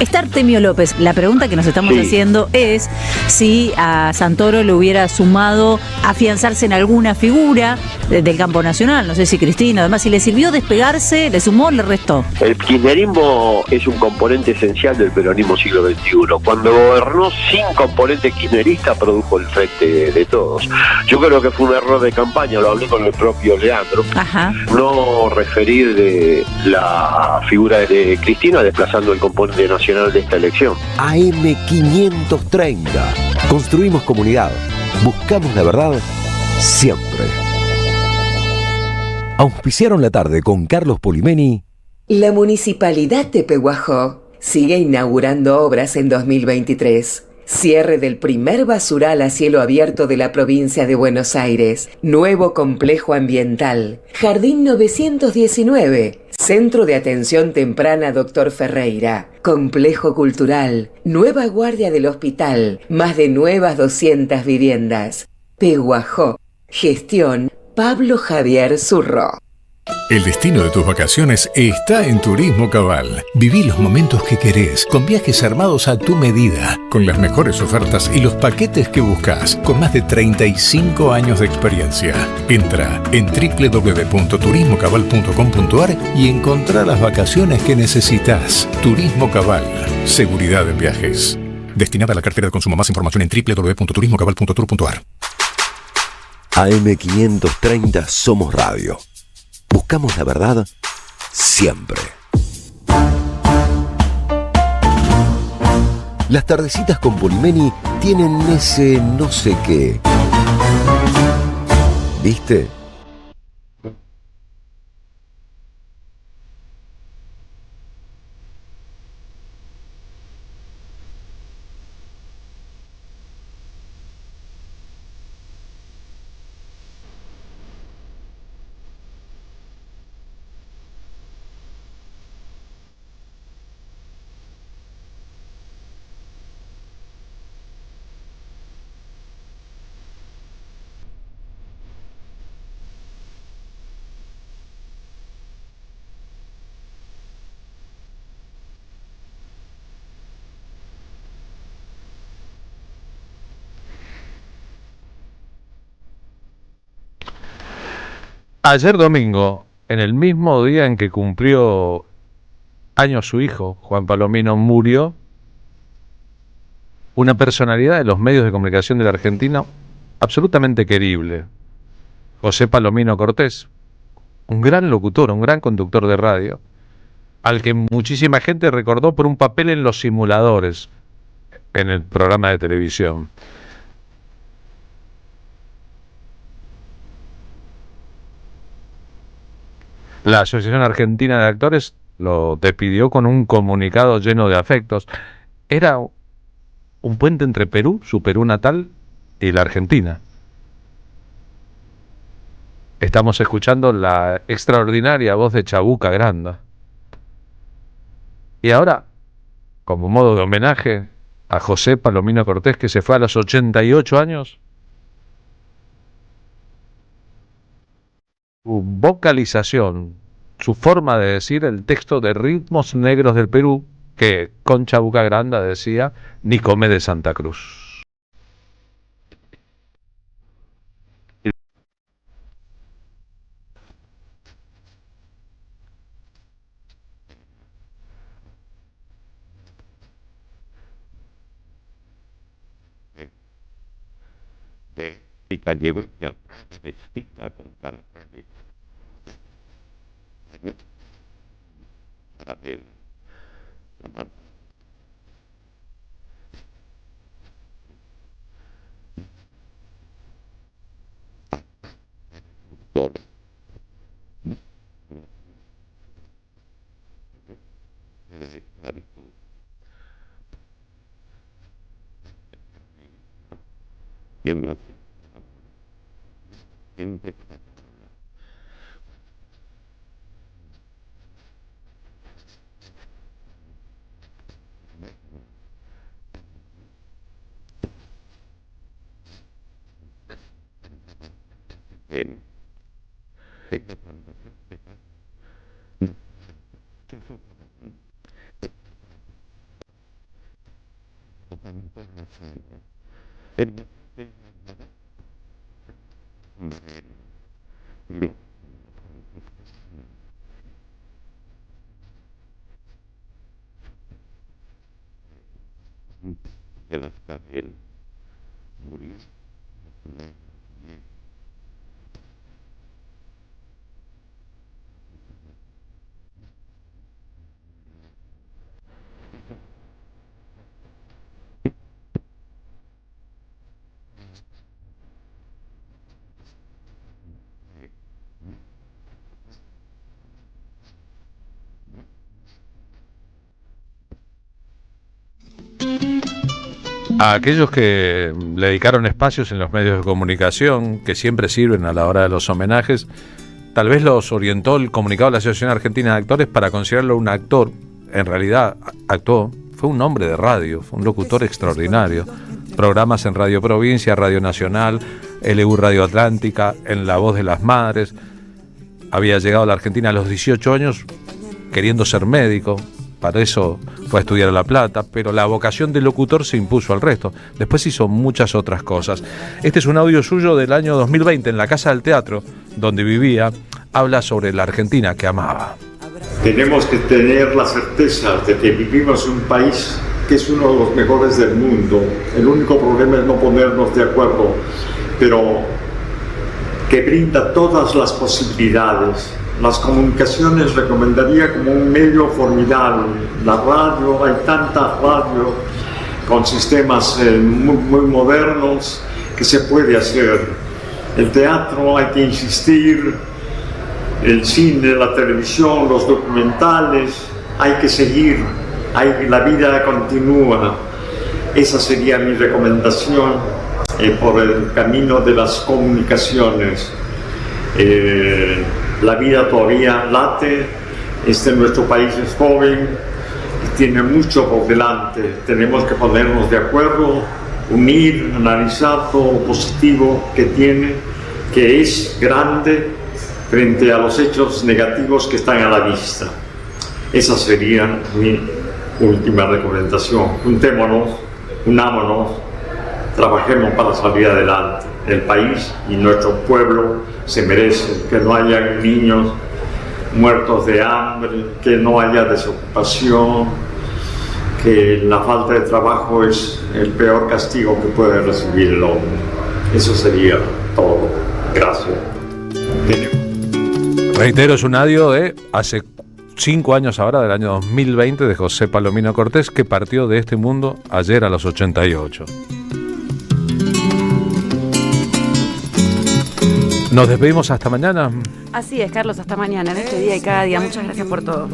Está Artemio López. La pregunta que nos estamos haciendo es si a Santoro le hubiera sumado afianzarse en alguna figura del campo nacional. No sé si Cristina, además, si le sirvió despegarse, le sumó, le restó. El kirchnerismo es un componente esencial del peronismo siglo XXI. Cuando gobernó sin componente kirchnerista, produjo el frente de todos. Yo creo que fue un error de campaña, lo hablé con el propio Leandro. Ajá. No referir de la figura de Cristina desplazando el componente nacional de esta elección. AM530. Construimos comunidad. Buscamos la verdad siempre. Auspiciaron la tarde con Carlos Polimeni. La Municipalidad de Pehuajó sigue inaugurando obras en 2023. Cierre del primer basural a cielo abierto de la provincia de Buenos Aires. Nuevo complejo ambiental. Jardín 919. Centro de Atención Temprana Dr. Ferreira. Complejo cultural. Nueva guardia del hospital. Más de nuevas 200 viviendas. Peguajó. Gestión Pablo Javier Zurro. El destino de tus vacaciones está en Turismo Cabal. Viví los momentos que querés, con viajes armados a tu medida, con las mejores ofertas y los paquetes que buscas, con más de 35 años de experiencia. Entra en www.turismocabal.com.ar y encontrá las vacaciones que necesitas. Turismo Cabal, seguridad en viajes. Destinada a la cartera de consumo. Más información en www.turismocabal.tour.ar. AM530 Somos Radio. Buscamos la verdad siempre. Las tardecitas con Polimeni tienen ese no sé qué. ¿Viste? Ayer domingo, en el mismo día en que cumplió años su hijo, Juan Palomino, murió una personalidad de los medios de comunicación de la Argentina absolutamente querible, José Palomino Cortés, un gran locutor, un gran conductor de radio, al que muchísima gente recordó por un papel en Los Simuladores, en el programa de televisión. La Asociación Argentina de Actores lo despidió con un comunicado lleno de afectos. Era un puente entre Perú, su Perú natal, y la Argentina. Estamos escuchando la extraordinaria voz de Chabuca Granda. Y ahora, como modo de homenaje a José Palomino Cortés, que se fue a los 88 años, su vocalización, su forma de decir el texto de Ritmos Negros del Perú, que con Chabuca Granda decía Nicomé de Santa Cruz. A aquellos que le dedicaron espacios en los medios de comunicación, que siempre sirven a la hora de los homenajes, tal vez los orientó el comunicado de la Asociación Argentina de Actores para considerarlo un actor. En realidad actuó, fue un hombre de radio, fue un locutor extraordinario. Programas en Radio Provincia, Radio Nacional, LU Radio Atlántica, en La Voz de las Madres. Había llegado a la Argentina a los 18 años queriendo ser médico. Para eso fue a estudiar a La Plata, pero la vocación de locutor se impuso al resto. Después hizo muchas otras cosas. Este es un audio suyo del año 2020 en la Casa del Teatro, donde vivía. Habla sobre la Argentina que amaba. Tenemos que tener la certeza de que vivimos en un país que es uno de los mejores del mundo. El único problema es no ponernos de acuerdo, pero que brinda todas las posibilidades. Las comunicaciones recomendaría como un medio formidable. La radio, hay tantas radios con sistemas muy modernos que se puede hacer. El teatro hay que insistir, el cine, la televisión, los documentales, hay que seguir, la vida continúa. Esa sería mi recomendación por el camino de las comunicaciones. La vida todavía late, nuestro país es joven, tiene mucho por delante. Tenemos que ponernos de acuerdo, unir, analizar todo lo positivo que tiene, que es grande frente a los hechos negativos que están a la vista. Esa sería mi última recomendación. Juntémonos, unámonos, trabajemos para salir adelante. El país y nuestro pueblo se merecen que no haya niños muertos de hambre, que no haya desocupación, que la falta de trabajo es el peor castigo que puede recibir el hombre. Eso sería todo. Gracias. Reitero, es un audio de hace 5 años ahora, del año 2020, de José Palomino Cortés, que partió de este mundo ayer a los 88. Nos despedimos hasta mañana. Así es, Carlos, hasta mañana, en este día y cada día. Muchas gracias por todo.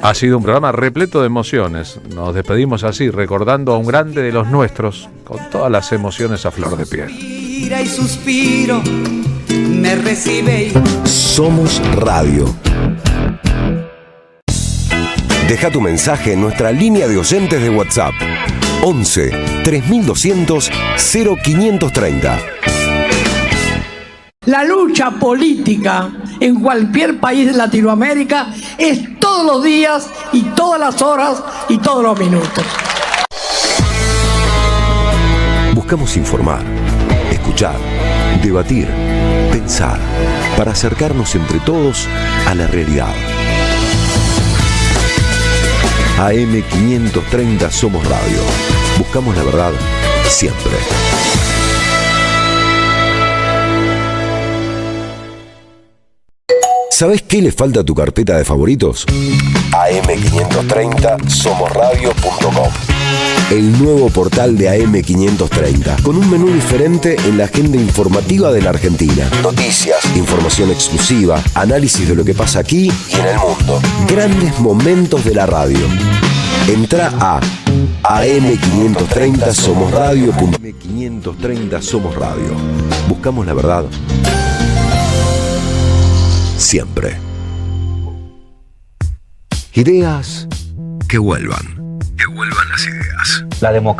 Ha sido un programa repleto de emociones. Nos despedimos así, recordando a un grande de los nuestros, con todas las emociones a flor de piel. Suspira y suspiro, me recibe y... Somos Radio. Deja tu mensaje en nuestra línea de oyentes de WhatsApp. 11 3200 0530. La lucha política en cualquier país de Latinoamérica es todos los días y todas las horas y todos los minutos. Buscamos informar, escuchar, debatir, pensar, para acercarnos entre todos a la realidad. AM530 Somos Radio. Buscamos la verdad siempre. ¿Sabés qué le falta a tu carpeta de favoritos? AM530somosradio.com. El nuevo portal de AM530, con un menú diferente en la agenda informativa de la Argentina. Noticias, información exclusiva, análisis de lo que pasa aquí y en el mundo. Grandes momentos de la radio. Entra a AM530somosradio.com. AM530 Somos Radio. Buscamos la verdad siempre. Ideas que vuelvan. Que vuelvan las ideas. La democracia.